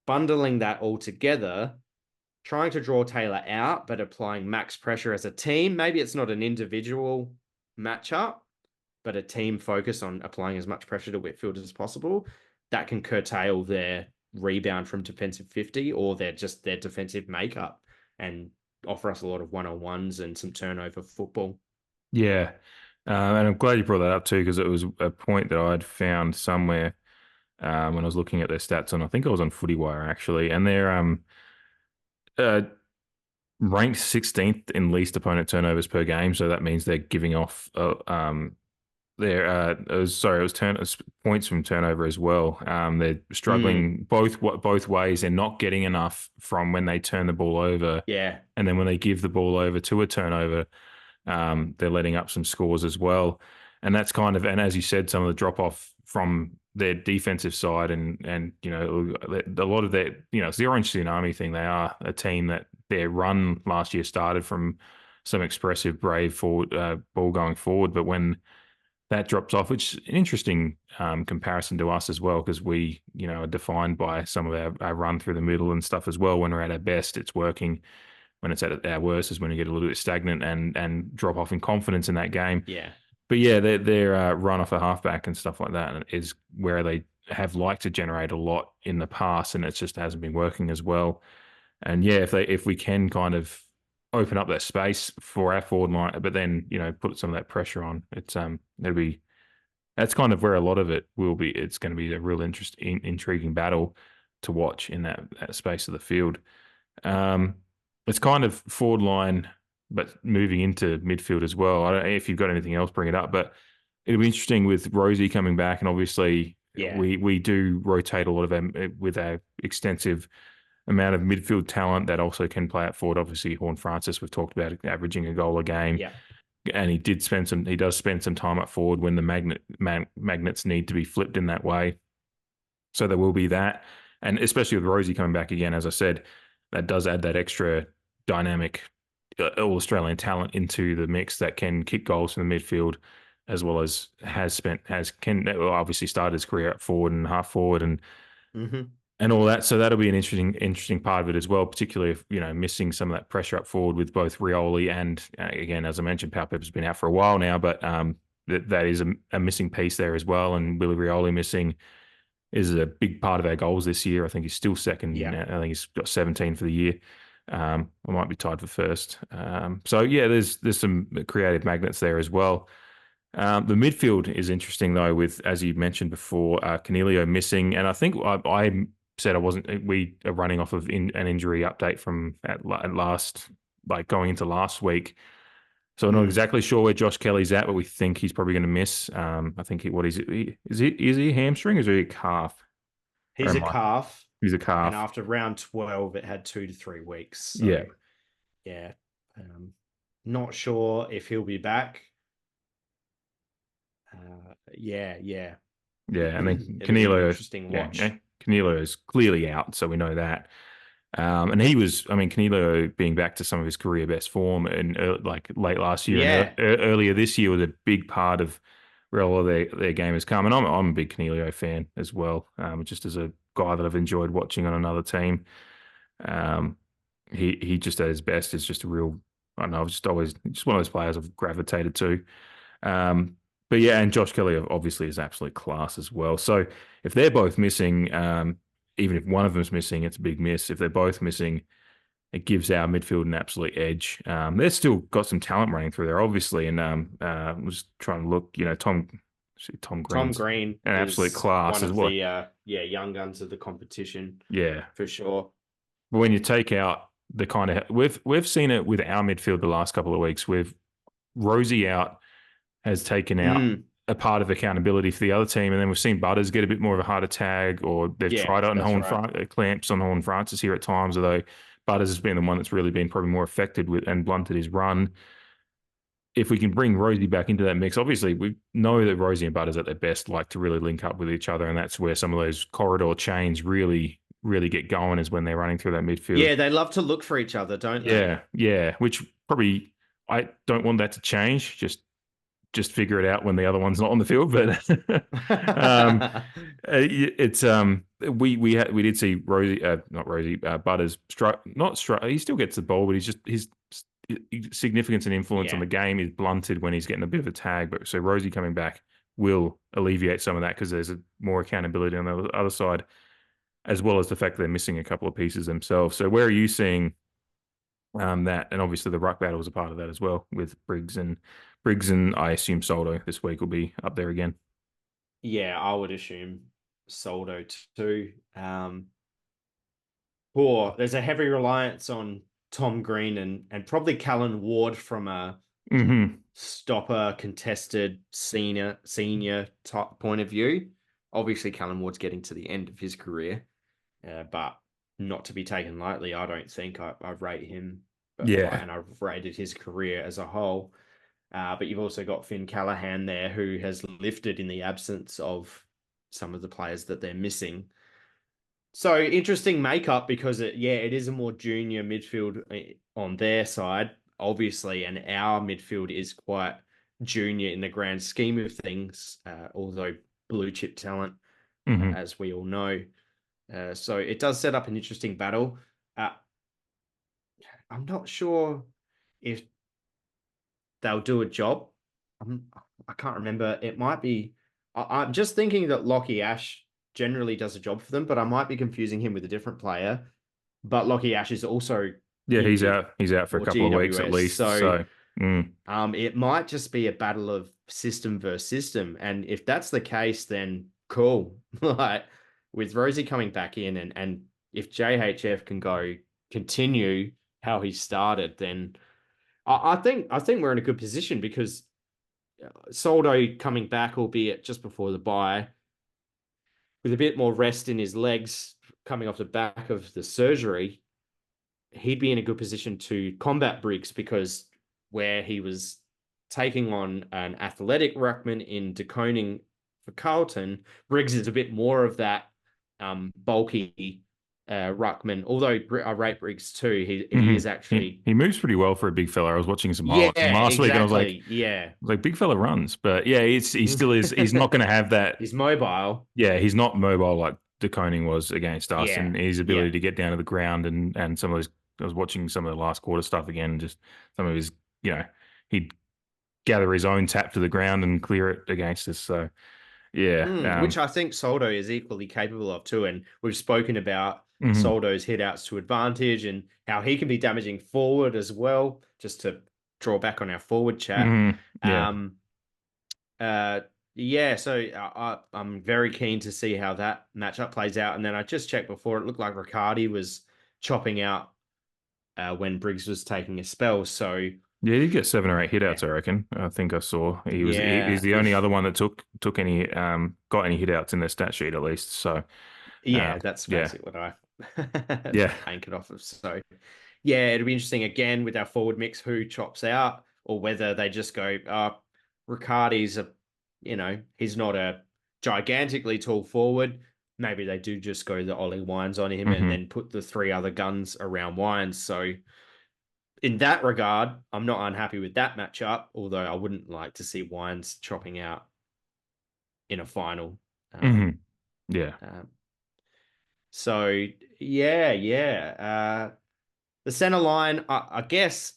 bundling that all together, trying to draw Taylor out, but applying max pressure as a team. Maybe it's not an individual matchup, but a team focus on applying as much pressure to Whitfield as possible. That can curtail their rebound from defensive 50 or their defensive makeup and offer us a lot of one-on-ones and some turnover football. Yeah. And I'm glad you brought that up too, because it was a point that I'd found somewhere when I was looking at their stats on, I think I was on Footy Wire actually, and they're uh, ranked 16th in least opponent turnovers per game. So that means they're giving off it was points from turnover as well. They're Mm, struggling both ways. They're not getting enough from when they turn the ball over, yeah, and then when they give the ball over to a turnover, they're letting up some scores as well. And that's kind of, and as you said, some of the drop off from their defensive side, and a lot of their, it's the Orange Tsunami thing. They are a team that their run last year started from some expressive, brave forward ball going forward, but when that drops off, which is an interesting comparison to us as well, because we, are defined by some of our run through the middle and stuff as well. When we're at our best, it's working. When it's at our worst is when you get a little bit stagnant and drop off in confidence in that game. yeah, But yeah, their run off the halfback and stuff like that is where they have liked to generate a lot in the past, and it just hasn't been working as well. And yeah, if we can kind of open up that space for our forward line, but then put some of that pressure on, that's kind of where a lot of it will be. It's going to be a real intriguing battle to watch in that space of the field. Um, it's kind of forward line, but moving into midfield as well. I don't know if you've got anything else, bring it up. But it'll be interesting with Rosie coming back, and obviously yeah, we do rotate a lot of them with our extensive amount of midfield talent that also can play out forward. Obviously, HORNE-FRANCIS, we've talked about averaging a goal a game, yeah, and he does spend some time up forward when the magnets need to be flipped in that way. So there will be that. And especially with Rosie coming back again, as I said, that does add that extra dynamic all Australian talent into the mix that can kick goals from the midfield, as well as can obviously start his career up forward and half forward mm-hmm. and all that. So that'll be an interesting part of it as well, particularly if missing some of that pressure up forward with both Rioli and again, as I mentioned, Pal Pepper's been out for a while now, but that is a missing piece there as well, and Willie Rioli missing. is a big part of our goals this year. I think he's still second. Yeah. I think he's got 17 for the year. I might be tied for first. So yeah, there's some creative magnets there as well. The midfield is interesting though, with as you mentioned before, Cornelio missing, and I think I said I wasn't. We are running off of an injury update from at last, like going into last week. So I'm not Mm. exactly sure where Josh Kelly's at, but we think he's probably going to miss. I think what is it? Is he a hamstring or is he a calf? Or He's a am I? calf, He's a and calf. after round 12, it had 2 to 3 weeks. So, Yeah, yeah, not sure if he'll be back. Yeah. yeah. And then It'll be an Canelo, interesting yeah, watch. Canelo is clearly out, so we know that. And he was, I mean, Canelo being back to some of his career best form and like late last year and Yeah. earlier this year was a big part of where all of their game has come. And I'm a big Canelo fan as well, just as a guy that I've enjoyed watching on another team. Um, he just at his best is just a real, I don't know, I've just always just one of those players I've gravitated to. Um, but yeah, and Josh Kelly obviously is absolute class as well. So if they're both missing, even if one of them's missing, it's a big miss. If they're both missing, it gives our midfield an absolute edge. They've still got some talent running through there, obviously. And I was trying to look, Tom Tom Green's Green an absolute is class one as of well. the young guns of the competition Yeah, for sure. but when you take out the kind of we've seen it with our midfield the last couple of weeks. With Rosie out has taken out Mm, a part of accountability for the other team. And then we've seen Butters get a bit more of a harder tag, or they've yeah, tried out on that's right. clamps on HORNE-FRANCIS here at times, although Butters has been the one that's really been probably more affected with and blunted his run. If we can bring Rosie back into that mix, obviously we know that Rosie and Butters at their best like to really link up with each other, and that's where some of those corridor chains really get going is when they're running through that midfield. Yeah, they love to look for each other, don't they? Yeah, yeah. Which probably I don't want that to change. Just figure it out when the other one's not on the field. But it's we did see Rosie, not Rosie, Butters not struck. He still gets the ball, but he's just his significance and influence on Yeah. the game is blunted when he's getting a bit of a tag. But so Rosie coming back will alleviate some of that because there's more accountability on the other side, as well as the fact that they're missing a couple of pieces themselves. So where are you seeing that? And obviously the ruck battle is a part of that as well with Briggs and I assume Soldo this week will be up there again. Yeah, I would assume Soldo too. Or there's a heavy reliance on Tom Green and probably Callan Ward from a Mm-hmm. stopper contested senior type point of view. Obviously, Callan Ward's getting to the end of his career, but not to be taken lightly. I don't think I rate him, Yeah. and I've rated his career as a whole. But you've also got Finn Callahan there, who has lifted in the absence of some of the players that they're missing. So interesting makeup because it is a more junior midfield on their side, obviously, and our midfield is quite junior in the grand scheme of things, although blue chip talent, Mm-hmm. as we all know. So it does set up an interesting battle. Uh, I'm not sure if they'll do a job. I can't remember. It might be. I'm just thinking that Lockie Ash generally does a job for them, but I might be confusing him with a different player. But Lockie Ash is also Yeah, he's injured out. He's out for a for couple of weeks at GWS. least. So So, it might just be a battle of system versus system. And if that's the case, then cool. Like with Rosie coming back in and if JHF can continue how he started, then I think we're in a good position because Soldo coming back, albeit just before the bye, with a bit more rest in his legs coming off the back of the surgery, he'd be in a good position to combat Briggs because where he was taking on an athletic ruckman in DeConing for Carlton, Briggs is a bit more of that bulky ruckman. Although I rate Briggs too, he mm-hmm. is actually He moves pretty well for a big fella. I was watching some yeah, highlights from last week, and I was like, exactly, yeah. big fella runs, but yeah, he still is. He's not going to have that. He's mobile. Yeah, he's not mobile like DeConing was against us, Yeah, and his yeah. ability to get down to the ground and some of those. I was watching some of the last quarter stuff again, and just some of his, he'd gather his own tap to the ground and clear it against us. So Yeah. Which I think Soldo is equally capable of too. And we've spoken about Mhm. Soldo's hit outs to advantage and how he can be damaging forward as well, just to draw back on our forward chat. Yeah. Um, uh, yeah, so I'm very keen to see how that matchup plays out. And then I just checked before, it looked like Riccardi was chopping out when Briggs was taking a spell. So Yeah, he'd get 7 or 8 yeah, hitouts, I reckon. I think I saw he's yeah, the only if other one that took any got any hitouts in their stat sheet at least. So yeah, that's yeah. basically what I Yeah. bank it off of. So yeah, it'll be interesting again with our forward mix who chops out or whether they just go, Riccardi's he's not a gigantically tall forward. Maybe they do just go the Ollie Wines on him and hmm then put the three other guns around Wines. So in that regard, I'm not unhappy with that matchup, although I wouldn't like to see Wines chopping out in a final. hmm Um, Yeah. um, so yeah. The center line, I guess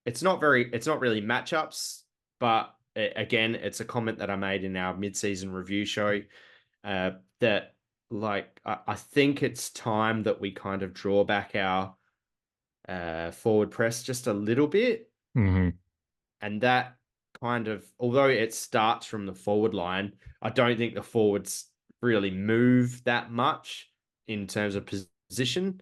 it's not really matchups, but again, it's a comment that I made in our mid-season review show that like I think it's time that we kind of draw back our forward press just a little bit, hmm and that kind of although it starts from the forward line, I don't think the forwards really move that much in terms of position.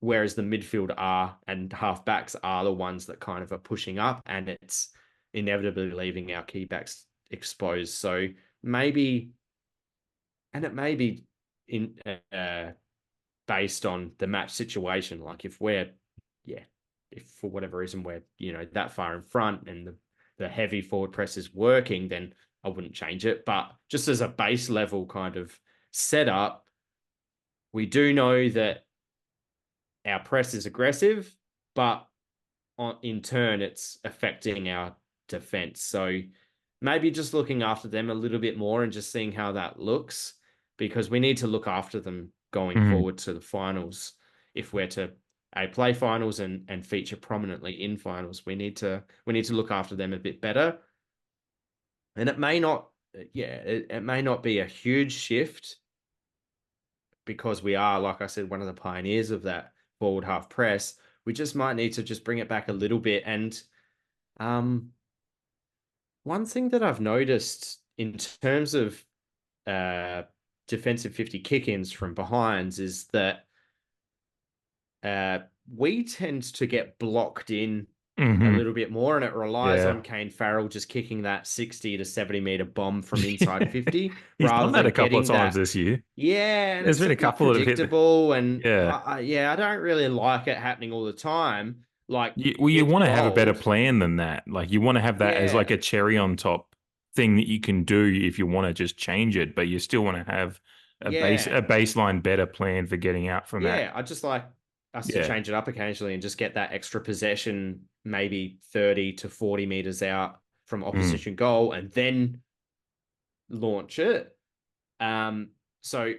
Whereas the midfield are and halfbacks are the ones that kind of are pushing up, and it's inevitably leaving our key backs exposed. So maybe, and it may be in based on the match situation. Like if we're, yeah, if for whatever reason we're that far in front and the heavy forward press is working, then I wouldn't change it. But just as a base level kind of setup, we do know that our press is aggressive, but in turn, it's affecting our defense. So maybe just looking after them a little bit more and just seeing how that looks, because we need to look after them going hmm forward to the finals. If we're to play finals and feature prominently in finals, we need to look after them a bit better. And it may not, it may not be a huge shift because we are, like I said, one of the pioneers of that forward half press. We just might need to just bring it back a little bit. And one thing that I've noticed in terms of uh, defensive 50 kick-ins from behinds is that uh, we tend to get blocked in a hmm little bit more, and it relies Yeah. on Kane Farrell just kicking that 60 to 70 meter bomb from inside 50 He's done rather that a than couple of getting times that. this year. Yeah, and There's it's been a a bit couple that have hit. predictable, and Yeah. I don't really like it happening all the time. Like You it's want to have a better bold, plan than that. Like you want to have that as like yeah, a cherry on top thing that you can do if you want to just change it, but you still want to have yeah. a baseline better plan for getting out from that. Yeah, I just like us to Yeah. change it up occasionally and just get that extra possession, maybe 30 to 40 meters out from Mm. opposition goal, and then launch it. So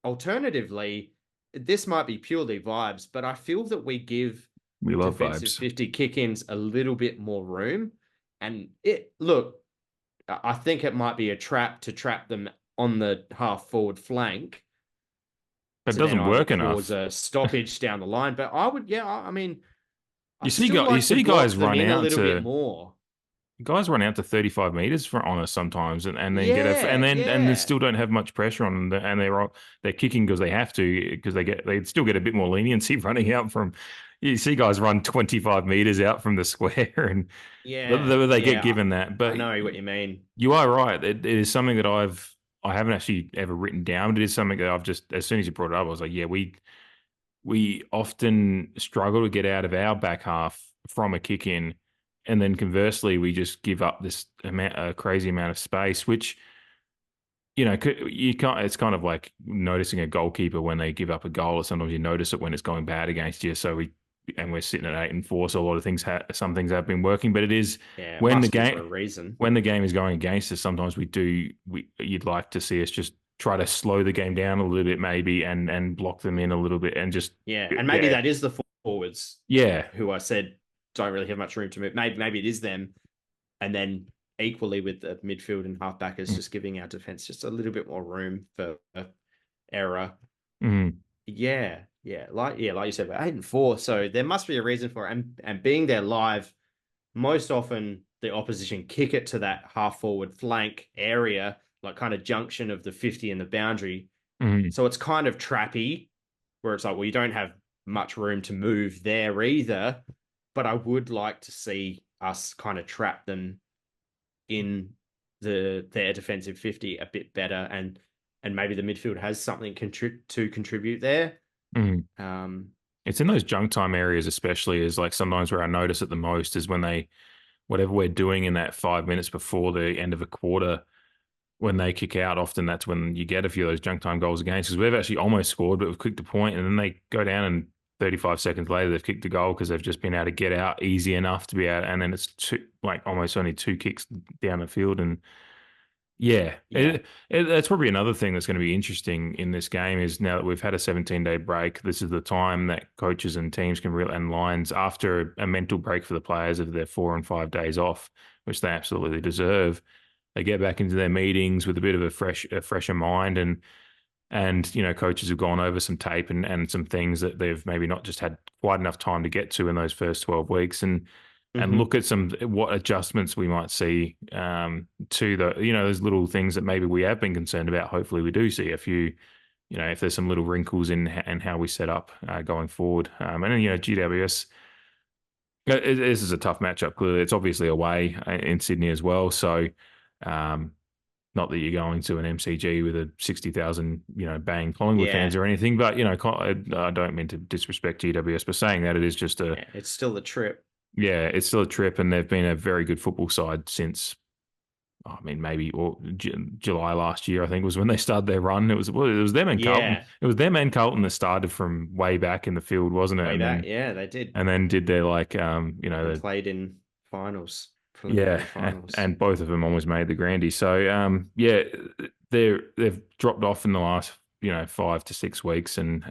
alternatively, this might be purely vibes, but I feel that we give We love defensive vibes. 50 kick-ins a little bit more room. And it look, I think it might be a trap to trap them on the half forward flank That to then doesn't either work cause enough. a stoppage down the line. But I would, yeah, I mean, I You see, still you like to see guys block them run in a out little bit to more. 35 meters for on us sometimes, and then get a Yeah, and then yeah, still don't have much pressure on them, and they're kicking because they have to because they still get a bit more leniency running out from. You see guys run 25 meters out from the square, and yeah, they get yeah. given that. I But know what you mean. you are right. It is something that I haven't actually ever written down, but it is something that I've just as soon as you brought it up, I was like, yeah, we often struggle to get out of our back half from a kick in, and then conversely, we just give up this a crazy amount of space, which you can't. It's kind of like noticing a goalkeeper when they give up a goal, or sometimes you notice it when it's going bad against you. We're sitting at 8-4, so a lot of things some things have been working, but it is Yeah, it when the must be for game a reason. when the game is going against us. Sometimes you'd like to see us just try to slow the game down a little bit, maybe, and block them in a little bit, and just Yeah, and maybe yeah, that is the forwards yeah. who I said don't really have much room to move. Maybe it is them, and then equally with the midfield and halfbackers, just giving our defense just a little bit more room for error. Mm, Like you said, we're 8-4, so there must be a reason for it. And being there live, most often the opposition kick it to that half forward flank area, like kind of junction of the 50 and the boundary. mm, So it's kind of trappy, where it's like, well, you don't have much room to move there either. But I would like to see us kind of trap them in their defensive 50 a bit better, and maybe the midfield has something to contribute there. mm. Um, It's in those junk time areas, especially, is like sometimes where I notice it the most is when they, whatever we're doing in that 5 minutes before the end of a quarter, when they kick out, often that's when you get a few of those junk time goals against, because we've actually almost scored, but we've kicked the point, and then they go down, and 35 seconds later they've kicked the goal because they've just been able to get out easy enough to be out, and then it's like almost only two kicks down the field, and yeah, yeah. that's probably another thing that's going to be interesting in this game is now that we've had a 17-day break, this is the time that coaches and teams can and lines after a mental break for the players of their 4 and 5 days off, which they absolutely deserve. They get back into their meetings with a bit of a fresher mind, and coaches have gone over some tape and some things that they've maybe not just had quite enough time to get to in those first 12 weeks, and Mm-hmm. look at some what adjustments we might see to the those little things that maybe we have been concerned about. Hopefully, we do see a few. If there's some little wrinkles in how we set up going forward, and then GWS. This is a tough matchup. Clearly, it's obviously away in Sydney as well. So, um, not that you're going to an MCG with a 60,000 bang Collingwood fans Yeah. or anything, but I don't mean to disrespect GWS, but saying that it is just a Yeah. It's still a trip. yeah, it's still a trip, and they've been a very good football side since. I mean, maybe July last year, I think was when they started their run. It was them and Carlton. Yeah. It was them and Carlton that started from way back in the field, wasn't it? Way And back. then Yeah, they did. did their like And played in yeah, preliminary finals. and both of them almost made the Grandy. So yeah, they've dropped off in the last 5 to 6 weeks, and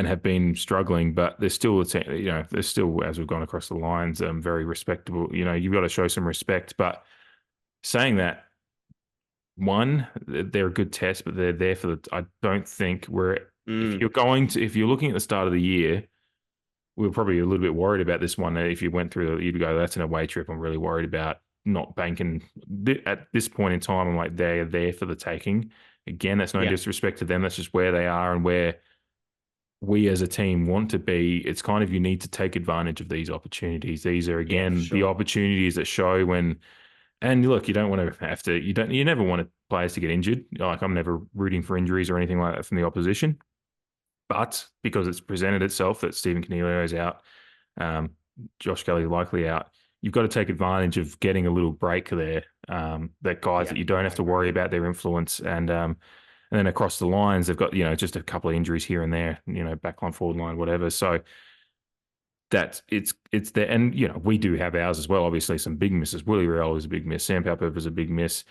have been struggling, but they're still they're still, as we've gone across the lines, very respectable. You've got to show some respect. But saying that, one, they're a good test, but they're there for the. I don't think we're. Mm. If you're looking at the start of the year, we were probably a little bit worried about this one. If you went through, you'd go, "That's an away trip." I'm really worried about not banking at this point in time. I'm like, they're there for the taking. Again, that's no Yeah. disrespect to them. That's just where they are and where we as a team want to be. It's kind of, you need to take advantage of these opportunities. These are Yeah, for again the sure. opportunities that show when. And look, you don't want to have to. You never want players to get injured. Like, I'm never rooting for injuries or anything like that from the opposition. But because it's presented itself that Stephen Canelio is out, um, Josh Kelly likely out, you've got to take advantage of getting a little break there. That guys Yeah, that you don't have I to worry agree. about their influence, and then across the lines, they've got just a couple of injuries here and there, back line, forward line, whatever. So that's it's there, and we do have ours as well. Obviously, some big misses. Willie Real was a big miss. Sam Pauper was a big miss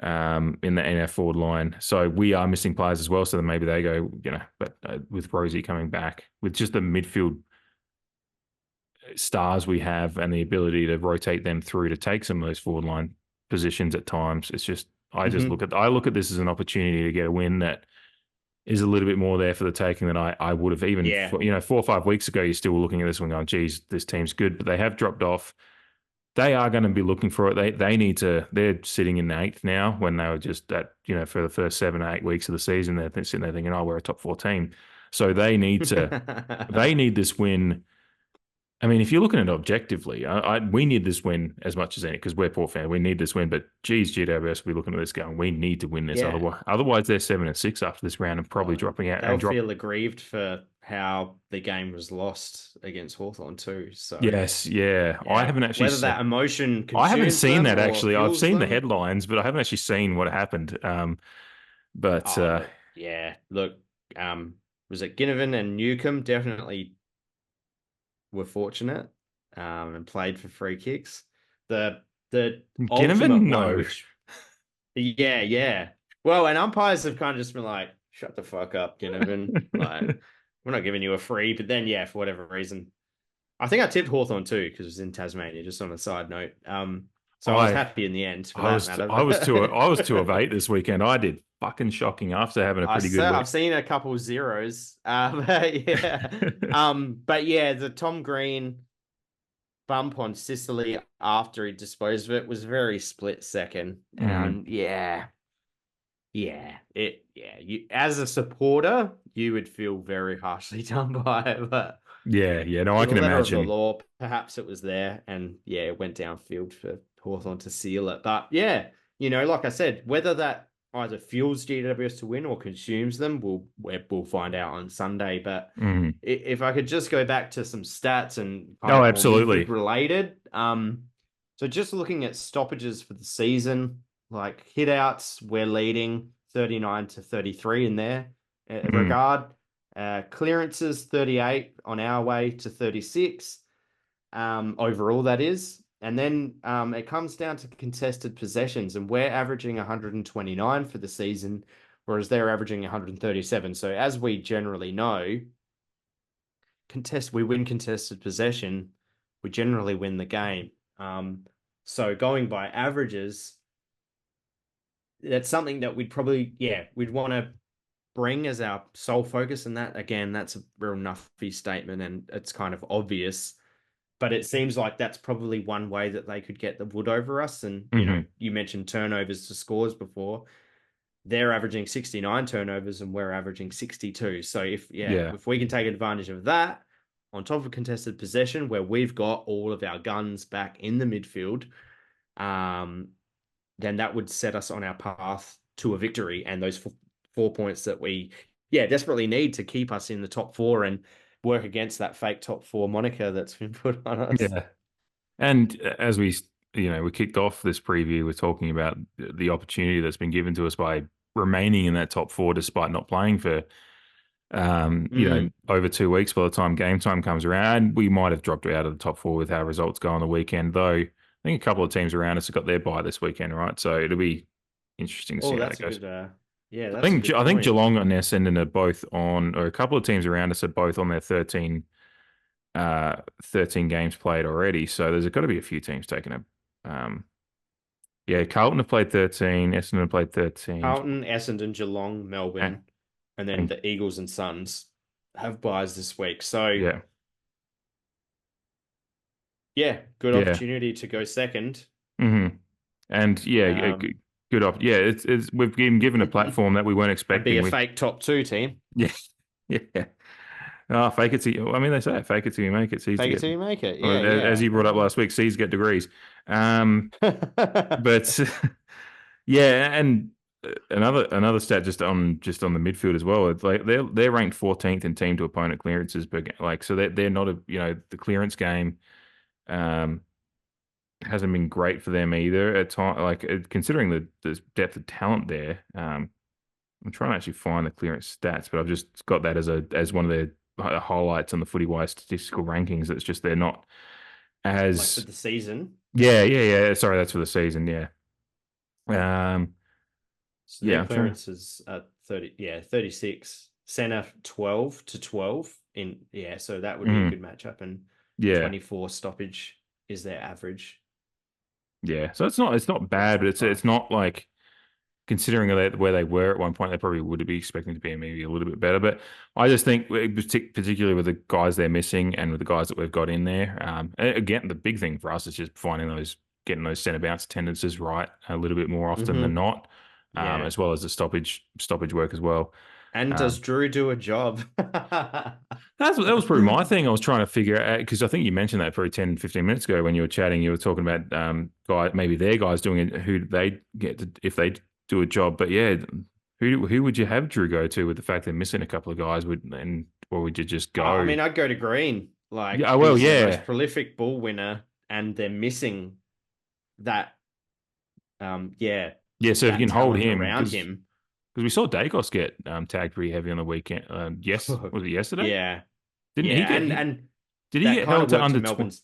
in our forward line. So we are missing players as well. So then maybe they go, but with Rosie coming back, with just the midfield stars we have and the ability to rotate them through to take some of those forward line positions at times, it's just Hmm. I look at this as an opportunity to get a win that is a little bit more there for the taking than I would have even, Yeah. 4 or 5 weeks ago. You're still looking at this one going, geez, this team's good, but they have dropped off. They are going to be looking for it. They need to. They're sitting in eighth now when they were just at for the first 7 or 8 weeks of the season. They're sitting there thinking, oh, we're a top 14. So they need to. They need this win. I mean, if you're looking at it objectively, we need this win as much as any, because we're Port fan. We need this win, but geez, GWS will be looking at this going, we need to win this. Yeah. Otherwise, they're 7-6 after this round and probably Oh, dropping out they'll and drop. feel aggrieved for how the game was lost against Hawthorn too. So, Yes, yeah. yeah, whether that emotion I haven't consumes seen them that or actually. I've fuels seen the them. headlines, but I haven't actually seen what happened. But Oh, look, yeah, look, um, was it Ginnivan and Newcomb definitely were fortunate, and played for free kicks. The ultimate Ginnivan, one, no. which, yeah, yeah. Well, and umpires have kind of just been like, shut the fuck up, Ginnivan. Like, we're not giving you a free. But then, yeah, for whatever reason, I think I tipped Hawthorn too because it was in Tasmania. Just on a side note, So I was I happy in the end for I that was matter. I was 2 of 8 this weekend. I did fucking shocking after having a pretty good week. I've seen a couple of zeros. Yeah. But yeah, the Tom Green bump on Sicily after he disposed of it was very split second. Mm. And you as a supporter, you would feel very harshly done by it, but Yeah, no, I for the can letter of the imagine. law, perhaps it was there, and yeah, it went downfield for Hawthorn to seal it. But yeah, like I said, whether that either fuels GWS to win or consumes them, we'll find out on Sunday. But Mm. if I could just go back to some stats and kind Oh, of more midfield absolutely. related, so just looking at stoppages for the season, like hitouts, we're leading 39-33 in there Mm. regard. Clearances 38 on our way to 36 overall, that is. And then it comes down to contested possessions, and we're averaging 129 for the season, whereas they're averaging 137. So as we generally know, we win contested possession, we generally win the game. So going by averages, that's something that we'd want to bring as our sole focus. And that, again, that's a real nuffy statement and it's kind of obvious. But it seems like that's probably one way that they could get the wood over us. And, Hmm. you mentioned turnovers to scores before. They're averaging 69 turnovers and we're averaging 62. So Yeah. if we can take advantage of that on top of contested possession where we've got all of our guns back in the midfield, um, then that would set us on our path to a victory and those 4 points that we desperately need to keep us in the top four and work against that fake top four moniker that's been put on us. Yeah. And as we kicked off this preview, we're talking about the opportunity that's been given to us by remaining in that top four despite not playing for, Mm. over 2 weeks by the time game time comes around. We might have dropped out of the top four with how results go on the weekend, though. I think a couple of teams around us have got their bye this weekend, right? So it'll be interesting to see Oh, how that that's a goes. good that's a good I think point. Geelong and Essendon are both on, or a couple of teams around us are both on their 13 games played already. So there's got to be a few teams taking a. Yeah, Carlton have played 13, Essendon have played 13, Carlton, Essendon, Geelong, and, Melbourne, and then and the Eagles and Suns have buys this week. So yeah, yeah, good yeah, opportunity to go second. hmm and yeah, Um, good up. Yeah, it's we've been given a platform that we weren't and be expecting. a fake top two team. Yeah, yeah. Oh, fake it till I mean, they say fake it till you make it. C's to Fake it get, till you make it. well, Yeah, as yeah. you brought up last week, C's get degrees. But yeah, and another stat just on the midfield as well. It's like they're ranked 14th in team to opponent clearances per game. Like, so they're not the clearance game um hasn't been great for them either at time. Like, considering the depth of talent there. I'm trying to actually find the clearance stats, but I've just got that as one of the highlights on the Footy Wise statistical rankings. It's just they're not Like for as. the season. Yeah. Sorry, that's for the season. Yeah. Um. So their Yeah. I'm trying. clearances are 36. Center 12-12 in so that would be a Mhm. good matchup. And Yeah. 24 stoppage is their average. Yeah. So it's not bad, but it's 4.5. not like, considering where they were at one point, they probably would be expecting to be maybe a little bit better. But I just think, particularly with the guys they're missing and with the guys that we've got in there, again, the big thing for us is just getting those centre bounce attendances right a little bit more often than Mm-hmm. not, Yeah. as well as the stoppage work as well. And does Um, Drew do a job? that was probably my thing. I was trying to figure out, because I think you mentioned that probably 10, 15 minutes ago when you were chatting. You were talking about maybe their guys doing it, who they get to, if they do a job. But yeah, who would you have Drew go to with the fact they're missing a couple of guys? Or would you just I go? mean, I'd go to Green. Like Yeah, well, he's the most yeah, prolific ball winner, and they're missing that yeah, yeah. So if you that can hold talent him, around because him. we saw Dacos get tagged pretty heavy on the weekend. Yes, was it yesterday? Yeah. Didn't he Yeah, get? and Did he that get kind held of to worked to under 20? Melbourne's.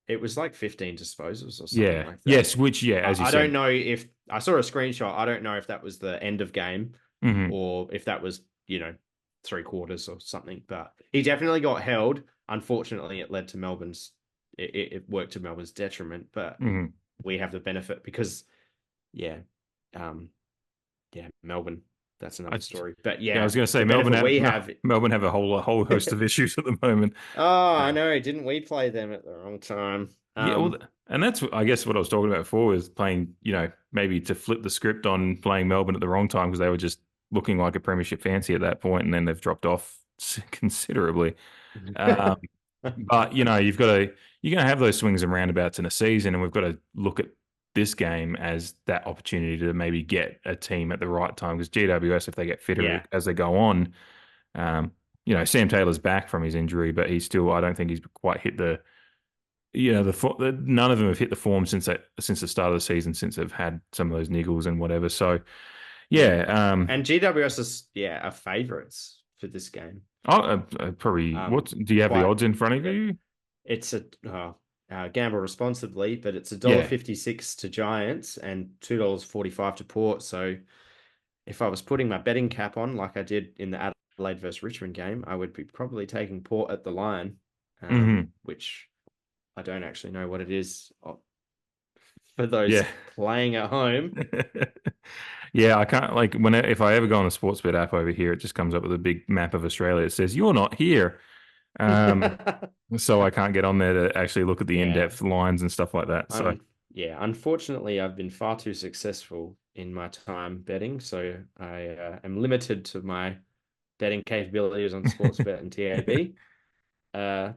It was like 15 disposals or something Yeah. like that. Yes. Which, yeah, as you I don't said. know if I saw a screenshot. I don't know if that was the end of game Hmm. or if that was, three quarters or something. But he definitely got held. Unfortunately, it led to Melbourne's. It worked to Melbourne's detriment. But Hmm. we have the benefit because, yeah, um, yeah, Melbourne, that's I, another story. But yeah, I yeah, was going to say the benefit we have. Melbourne have a whole host of issues at the moment. Oh, I Uh, know. Didn't we play them at the wrong time? yeah, well, and that's I guess what I was talking about before was playing, maybe to flip the script on playing Melbourne at the wrong time because they were just looking like a premiership fancy at that point, and then they've dropped off considerably. Um, but you're gonna have those swings and roundabouts in a season, and we've got to look at this game as that opportunity to maybe get a team at the right time because GWS, if they get fitter Yeah, as they go on, um, Sam Taylor's back from his injury, but I don't think he's quite hit none of them have hit the form since the start of the season, since they've had some of those niggles and whatever. So yeah. yeah, And GWS is are favourites for this game. probably. Um, What do you have the quite. odds in front of uh, you? It's gamble responsibly, but it's Yeah. $1.56 to Giants and $2.45 to Port. So if I was putting my betting cap on, like I did in the Adelaide versus Richmond game, I would be probably taking Port at the line, Hmm. which I don't actually know what it is for those Yeah. playing at home. Yeah, I can't like if I ever go on the Sportsbet app over here, it just comes up with a big map of Australia. It says you're not here, um, so I can't get on there to actually look at the Yeah, in-depth lines and stuff like that. So, yeah. Unfortunately, I've been far too successful in my time betting, so I am limited to my betting capabilities on Sportsbet and TAB. Uh,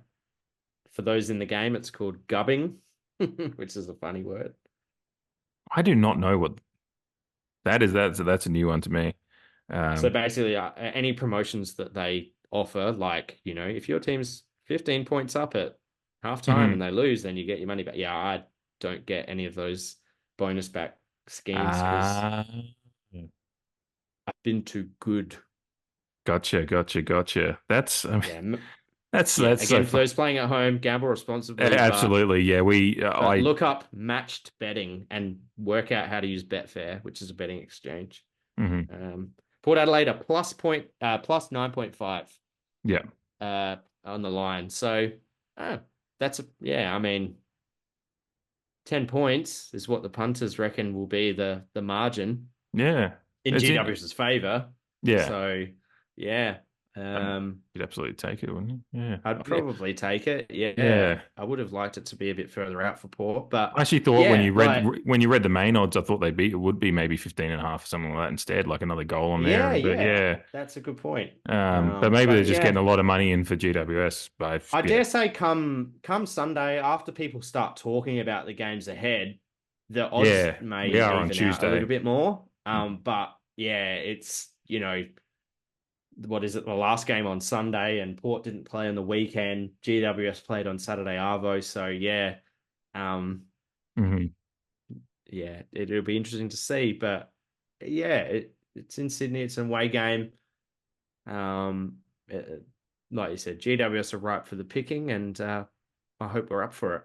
for those in the game, it's called gubbing, which is a funny word. I do not know what that is. That's a new one to me. So Um, basically, any promotions that they offer, like, if your team's 15 points up at halftime and mhm. they lose, then you get your money back. Yeah, I don't get any of those bonus back schemes because Ah, I've been too good. gotcha. Yeah, yeah. That's so Again, for fun. those playing at home, gamble responsibly, Absolutely, yeah. but look up matched betting and work out how to use Betfair, which is a betting exchange. Mhm. Um, Port Adelaide are plus 9.5 Yeah, on the line. So yeah. I mean, 10 points is what the punters reckon will be the margin yeah. in It's in. GWS's favor. Yeah, So yeah, um, um, you'd absolutely take it, wouldn't you? Yeah, I'd yeah, probably take it. Yeah, yeah. I would have liked it to be a bit further out for Port, but I actually thought yeah, like when you read the main odds, I thought it would be maybe 15.5 or something like that instead, like another goal on there. But yeah, yeah, that's a good point. but maybe they're But just getting yeah, a lot of money in for GWS. But I yeah, dare say come Sunday, after people start talking about the games ahead, the odds yeah, may we are on even out a little Tuesday. bit more. But yeah, it's what is it, the last game on Sunday and Port didn't play on the weekend. GWS played on Saturday Arvo. So yeah, um, Hmm. yeah, it'll be interesting to see. But yeah, it's in Sydney, it's an away game. Um, like you said, GWS are ripe for the picking, and I hope we're up for it.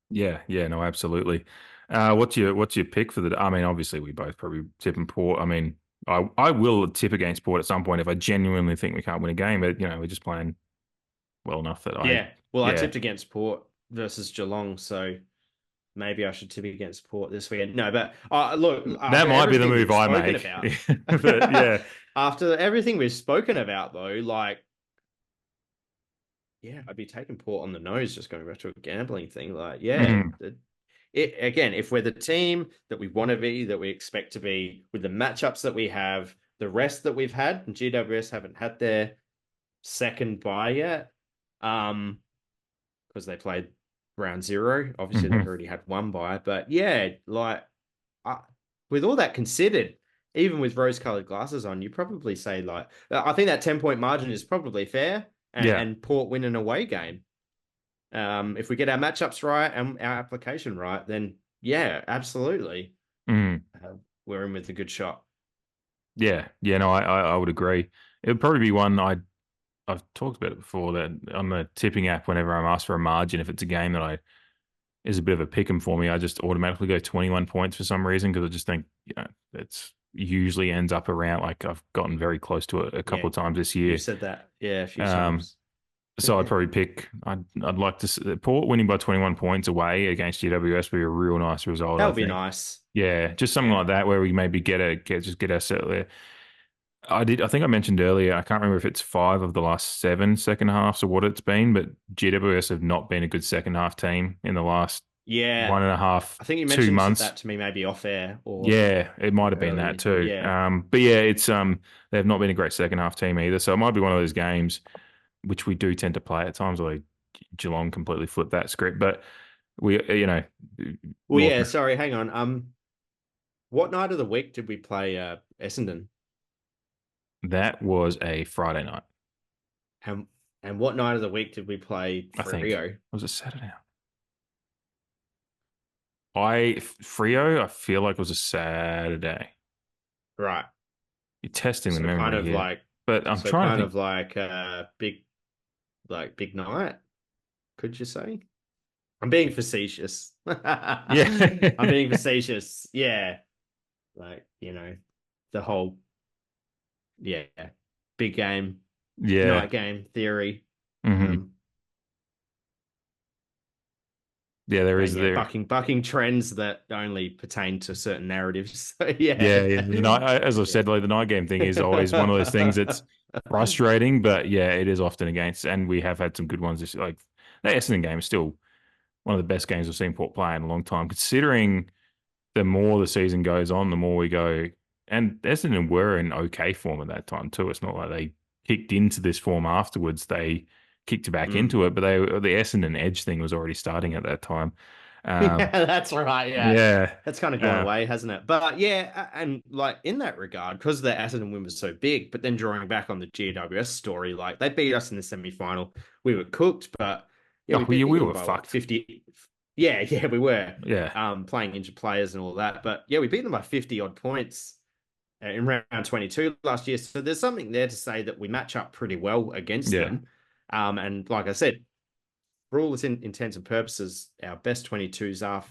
Yeah, no, absolutely. What's your pick for the? I mean, obviously we both probably tip and Port. I mean, I will tip against Port at some point if I genuinely think we can't win a game. But we're just playing well enough that Yeah, well, I yeah, tipped against Port versus Geelong, so maybe I should tip against Port this weekend. No, but look, that after might be the everything move we've I spoken make. about, But yeah, after everything we've spoken about, though, like, yeah, I'd be taking Port on the nose, just going back to a gambling thing. Like, yeah, mhm, again, if we're the team that we want to be, that we expect to be, with the matchups that we have, the rest that we've had, and GWS haven't had their second bye yet, because they played round zero. Obviously, they've mhm. already had one bye, but yeah, like I, with all that considered, even with rose-colored glasses on, you probably say like I think that 10-point margin is probably fair, Yeah. and Port win an away game. If we get our matchups right and our application right, then yeah, absolutely, Mhm. we're in with a good shot. Yeah, no, I would agree. It would probably be one I've talked about it before that on the tipping app, whenever I'm asked for a margin, if it's a game that I is a bit of a pick 'em for me, I just automatically go 21 points for some reason because I just think, it's usually ends up around like I've gotten very close to it a couple Yeah, of times this you've year. said that, yeah, a few Um, times. So I'd probably pick. I'd like to Port winning by 21 points away against GWS would be a real nice result. That I would be think. nice. Yeah, just something Yeah. like that where we maybe just get ourselves there. I did. I think I mentioned earlier. I can't remember if it's five of the last seven second halves or what it's been, but GWS have not been a good second half team in the last Yeah. 1.5, I think you 2 months. mentioned that to me maybe off air or Yeah, it might have been that early. too. Yeah. But yeah, it's they've not been a great second half team either. So it might be one of those games which we do tend to play at times. Like Geelong completely flipped that script, but we, Well, North. yeah, sorry, hang on. What night of the week did we play Essendon? That was a Friday night, And and what night of the week did we play I think. Frio? Was it Saturday? Frio, I feel like it was a Saturday. Right. You're testing the So kind memory of here, like but I'm so trying to kind think. of like big night, could you say? I'm being facetious. I'm Yeah, being facetious. Yeah. Like, the whole yeah, big game, yeah. night game theory. Hmm. Um Yeah, there is and yeah, there. bucking trends that only pertain to certain narratives. So Yeah, yeah. yeah. The night, as I've Yeah. said, like the night game thing is always one of those things that's frustrating, but yeah, it is often against, and we have had some good ones. Like the Essendon game is still one of the best games I've seen Port play in a long time, considering the more the season goes on, the more we go. And Essendon were in okay form at that time too. It's not like they kicked into this form afterwards. They kicked back Mm. into it, but the Essendon edge thing was already starting at that time. Yeah, Um, that's right. Yeah. yeah, That's kind of gone uh, away, hasn't it? But yeah, and like in that regard, because the Essendon win was so big, but then drawing back on the GWS story, like they beat us in the semi-final. We were cooked, but yeah, we oh yeah, beat we them were by what, fucked. 50? Yeah, yeah, we were Yeah, playing injured players and all that. But yeah, we beat them by 50 odd points in round 22 last year. So there's something there to say that we match up pretty well against yeah, them. And like I said, for all intents and purposes, our best 22s are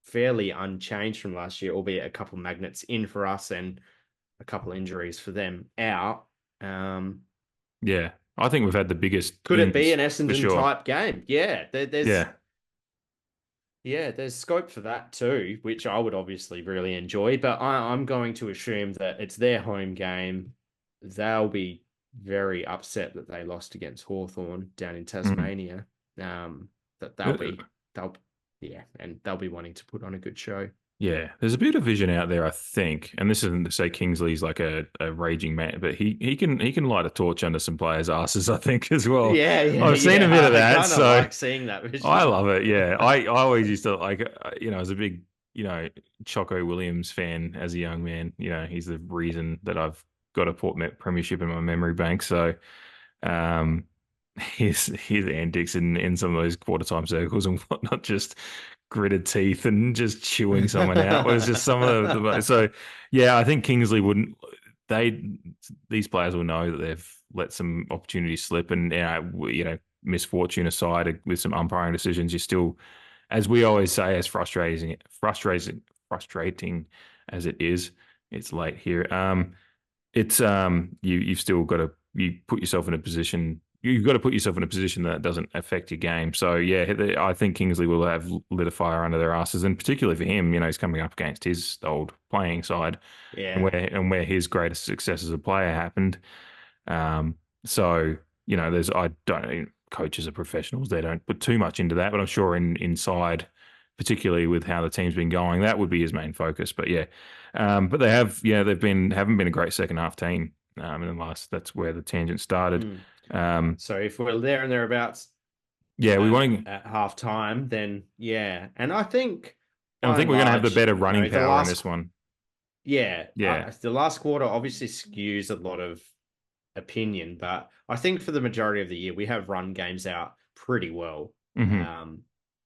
fairly unchanged from last year, albeit a couple magnets in for us and a couple injuries for them out. Um, yeah. I think we've had the biggest could it be ins an for Essendon sure. type game? Yeah, there's Yeah, there's scope for that too, which I would obviously really enjoy. But I'm going to assume that it's their home game. They'll be very upset that they lost against Hawthorn down in mm. Tasmania. Um, that Uh, they'll yeah, and they'll be wanting to put on a good show. Yeah, there's a bit of vision out there, I think, and this isn't to say Kingsley's like a raging man, but he can light a torch under some players' asses, I think, as well. Yeah, yeah, I've seen a bit yeah. of I that, kind of so like seeing that I vision. love it. Yeah, I always used to like, as a big, Choco Williams fan as a young man. He's the reason that I've got a premiership in my memory bank. So, um, his antics in some of those quarter time circles and whatnot, just gritted teeth and just chewing someone out was just some of so yeah, I think Kingsley wouldn't they these players will know that they've let some opportunities slip, and misfortune aside with some umpiring decisions, you still, as we always say, as frustrating as it is, it's late here. It's you've still got to you put yourself in a position. You've got to put yourself in a position that doesn't affect your game. So yeah, I think Kingsley will have lit a fire under their asses, and particularly for him, he's coming up against his old playing side, and Yeah. where his greatest success as a player happened. Um, so there's I don't coaches are professionals; they don't put too much into that, but I'm sure inside, particularly with how the team's been going, that would be his main focus. But yeah, but haven't been a great second half team. In the last, that's where the tangent started. Mm. Um, So if we're there and thereabouts yeah, we want to, at half time, then yeah. And I think and I by think and we're going to have the large, better running power in this one. Yeah, the last quarter obviously skews a lot of opinion, but I think for the majority of the year, we have run games out pretty well. hmm Um,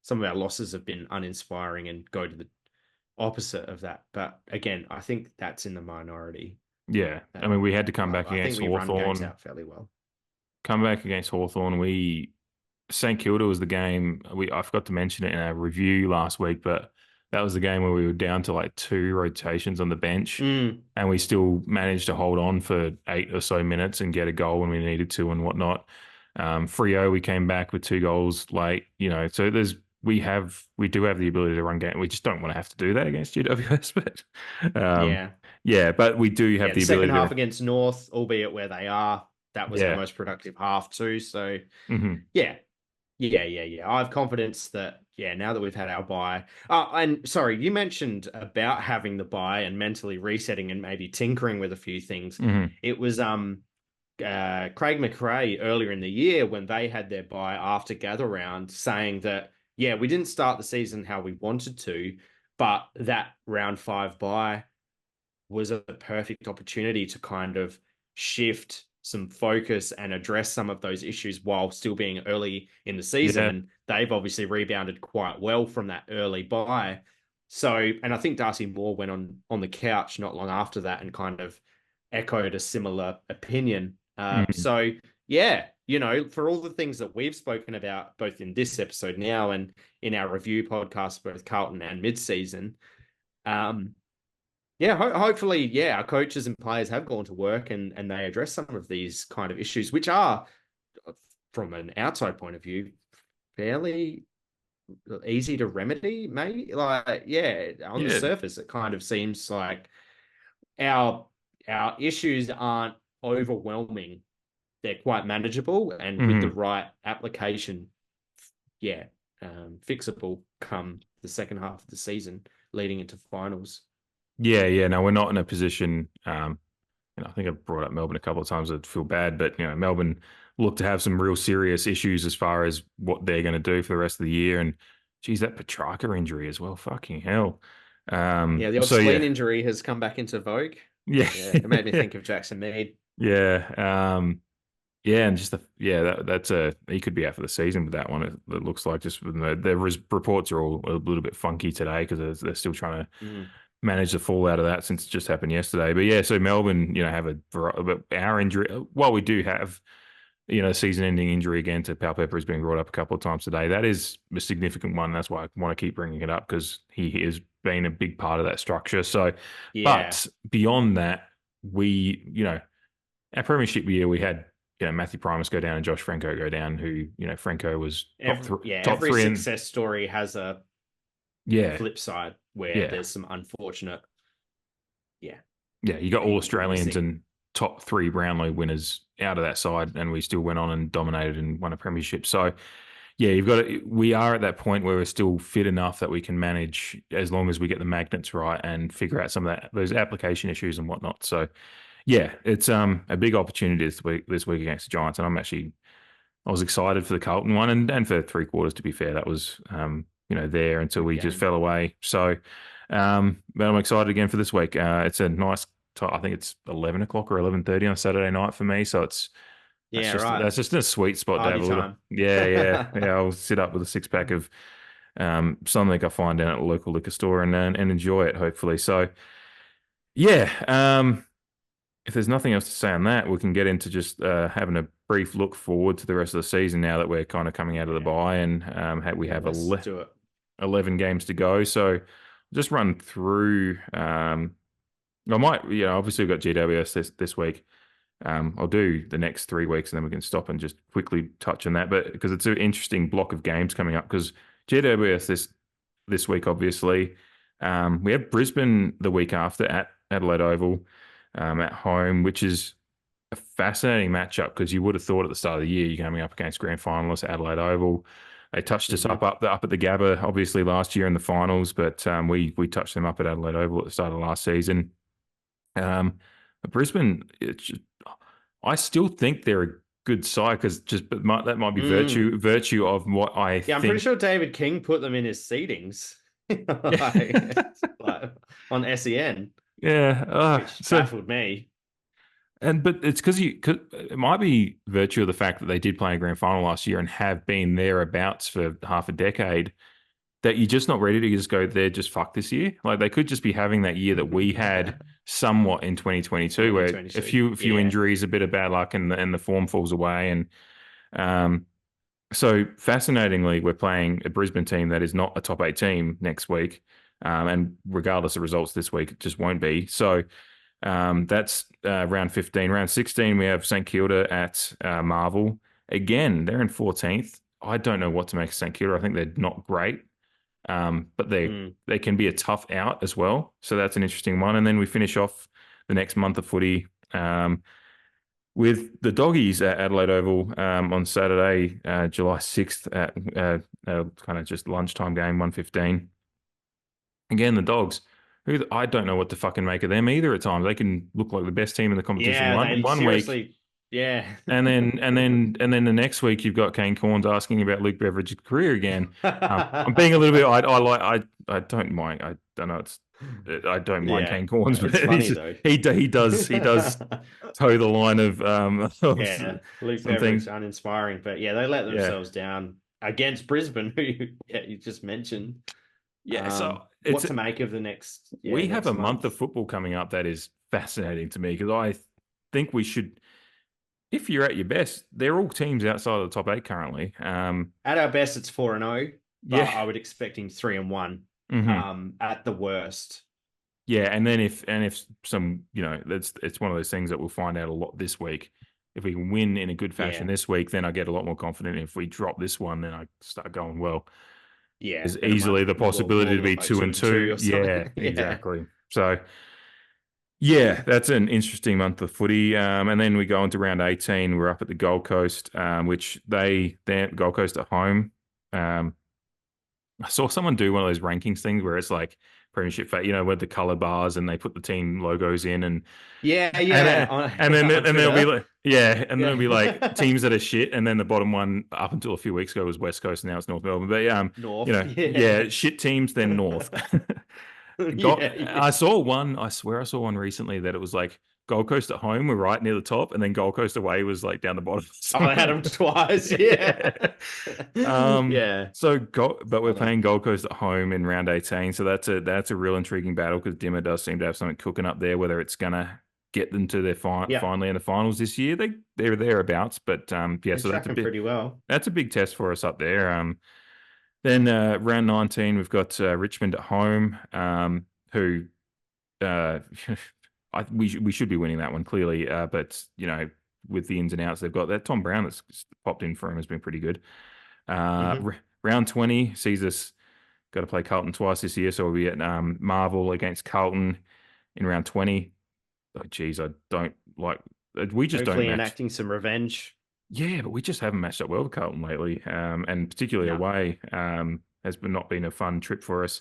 some of our losses have been uninspiring and go to the opposite of that. But again, I think that's in the minority. yeah. I mean, we had to I think we run games out fairly well. Come back against Hawthorn. St Kilda was the game. I forgot to mention it in our review last week, but that was the game where we were down to like two rotations on the bench, Mm, and we still managed to hold on for 8 or so minutes and get a goal when we needed to and whatnot. Freo, we came back with 2 goals late. So we do have the ability to run game. We just don't want to have to do that against GWS, but um, Yeah. yeah, but we do have Yeah. the The second ability half to. against North, albeit where they are, that was our Yeah. most productive half too. So Hmm. yeah. Yeah. I have confidence that, yeah, now that we've had our bye. And sorry, you mentioned about having the bye and mentally resetting and maybe tinkering with a few things. Hmm. It was Craig McRae earlier in the year when they had their bye after gather round saying that, yeah, we didn't start the season how we wanted to, but that round 5 bye was a perfect opportunity to kind of shift some focus and address some of those issues while still being early in the season. Yeah. And they've obviously rebounded quite well from that early bye. So, and I think Darcy Moore went on the couch not long after that and kind of echoed a similar opinion. Mm. So, yeah, for all the things that we've spoken about, both in this episode now and in our review podcast, both Carlton and mid-season, um, yeah, hopefully, yeah, our coaches and players have gone to work and they address some of these kind of issues, which are, from an outside point of view, fairly easy to remedy, maybe. Like, yeah, on the Yeah. surface, it kind of seems like our our issues aren't overwhelming. They're quite manageable, and with the Hmm. right application, yeah, fixable come the second half of the season leading into finals. Yeah. No, we're not in a position. I think I've brought up Melbourne a couple of times. I feel bad, but Melbourne look to have some real serious issues as far as what they're going to do for the rest of the year. And geez, that Petrarca injury as well. Fucking hell. Yeah, the old So spleen yeah, injury has come back into vogue. yeah, Yeah, it made me think of Jackson Mead. yeah, yeah, and just that's a he could be out for the season with that one. It looks like just with the reports are all a little bit funky today because they're still trying to Mm. manage the fallout of that since it just happened yesterday. But yeah, so Melbourne, have but our injury. While we do have season-ending injury again to Pal Pepper has been brought up a couple of times today. That is a significant one. That's why I want to keep bringing it up because he has been a big part of that structure. So, Yeah. but beyond that, our premiership year we had Matthew Primus go down and Josh Franco go down. Who Franco was top Every three, and success story has a yeah, flip side where yeah, there's some unfortunate, yeah, yeah. You got all things Australians missing. and top three Brownlow winners out of that side, and we still went on and dominated and won a premiership. So yeah, we are at that point where we're still fit enough that we can manage as long as we get the magnets right and figure out some of those application issues and whatnot. So yeah, it's a big opportunity this week against the Giants, and I was excited for the Carlton one and for 3/4. To be fair, that was there until Good we just game. fell away. So, but I'm excited again for this week. It's a nice. I think it's 11 o'clock or 11:30 on Saturday night for me. So Yeah, right. that's just a sweet spot to have Party a little. time. Yeah. I'll sit up with a 6 pack of something I find down at a local liquor store and enjoy it. Hopefully, so yeah. If there's nothing else to say on that, we can get into just having a brief look forward to the rest of the season now that we're kind of coming out of the Yeah, bye and we yeah, have let's do it. 11 games to go. So just run through. I might, obviously we've got GWS this week. I'll do the next 3 weeks and then we can stop and just quickly touch on that. But because it's an interesting block of games coming up because GWS this week, obviously. We have Brisbane the week after at Adelaide Oval at home, which is a fascinating matchup because you would have thought at the start of the year you're coming up against grand finalists at Adelaide Oval. They touched us Hmm. up at the Gabba, obviously last year in the finals, but we touched them up at Adelaide Oval at the start of last season. But Brisbane, I still think they're a good side because that might be Mm. virtue of what I Yeah, I'm pretty think. sure David King put them in his seedings, like on SEN, Yeah. which So baffled me. but it's because it might be virtue of the fact that they did play a grand final last year and have been thereabouts for half a decade that you're just not ready to just go there, just fuck this year. Like they could just be having that year that we had somewhat in 2022, where a 2022. few Yeah. injuries, a bit of bad luck, and the form falls away. And um, so fascinatingly, we're playing a Brisbane team that is not a top 8 team next week. And regardless of results this week, it just won't be. So that's round 15. Round 16, we have St Kilda at Marvel. Again, they're in 14th. I don't know what to make of St Kilda. I think they're not great, but Mm. they can be a tough out as well. So that's an interesting one. And then we finish off the next month of footy with the Doggies at Adelaide Oval on Saturday, July 6th at kind of just lunchtime game, 1:15. Again, the Dogs, who I don't know what to fucking make of them either at times. They can look like the best team in the competition Yeah, they one week, seriously. Yeah. and then the next week you've got Kane Corns asking about Luke Beveridge's career again. I'm being a little bit. I don't mind. I don't know. I don't mind Yeah, Kane Corns, but it's funny though. he does toe the line of Yeah, Luke some Beveridge things. uninspiring, but yeah, they let Yeah, themselves down against Brisbane, who you just mentioned. yeah. So What it's to make of the we have next a month month? of football coming up that is fascinating to me because I think we should. If you're at your best, they're all teams outside of the top eight currently. At our best, it's 4-0, but Yeah. I would expect him 3-1 Hmm. at the worst. Yeah, and then if some, it's one of those things that we'll find out a lot this week. If we can win in a good fashion Yeah, this week, then I get a lot more confident. If we drop this one, then I start going, well, yeah, there's then it easily might the more possibility to be like two two and and two two. or Yeah, something. Yeah. exactly. So yeah, that's an interesting month of footy. And then we go into round 18. We're up at the Gold Coast, which they're Gold Coast at home. Um, I saw someone do one of those rankings things where it's like premiership, with the color bars and they put the team logos in Yeah, and yeah, then- on, and then on and there'll be Twitter. like yeah, and there'll be like Yeah. teams that are shit, and then the bottom one up until a few weeks ago was West Coast, and now it's North Melbourne. But North, yeah, yeah. shit teams then North. Yeah, I yeah. saw one. I swear I saw one recently that it was like Gold Coast at home were right near the top, and then Gold Coast away was like down the bottom. Oh, I had them twice. Yeah. Yeah. Yeah. But we're Funny. playing Gold Coast at home in round 18, so that's a real intriguing battle because Dimmer does seem to have something cooking up there. Whether it's gonna get them to their Yep. finally in the finals this year, they're thereabouts. But yeah, They're so tracking pretty well. that's a big test for us up there. Then round 19, we've got Richmond at home, who uh, we should be winning that one clearly. But with the ins and outs they've got, that Tom Brown that's popped in for him has been pretty good. Hmm. Round 20 sees us got to play Carlton twice this year, so we'll be at Marvel against Carlton in round 20. Oh, geez, I don't like. We just don't Hopefully match. enacting some revenge. Yeah, but we just haven't matched up well with Carlton lately, and particularly No. away not been a fun trip for us.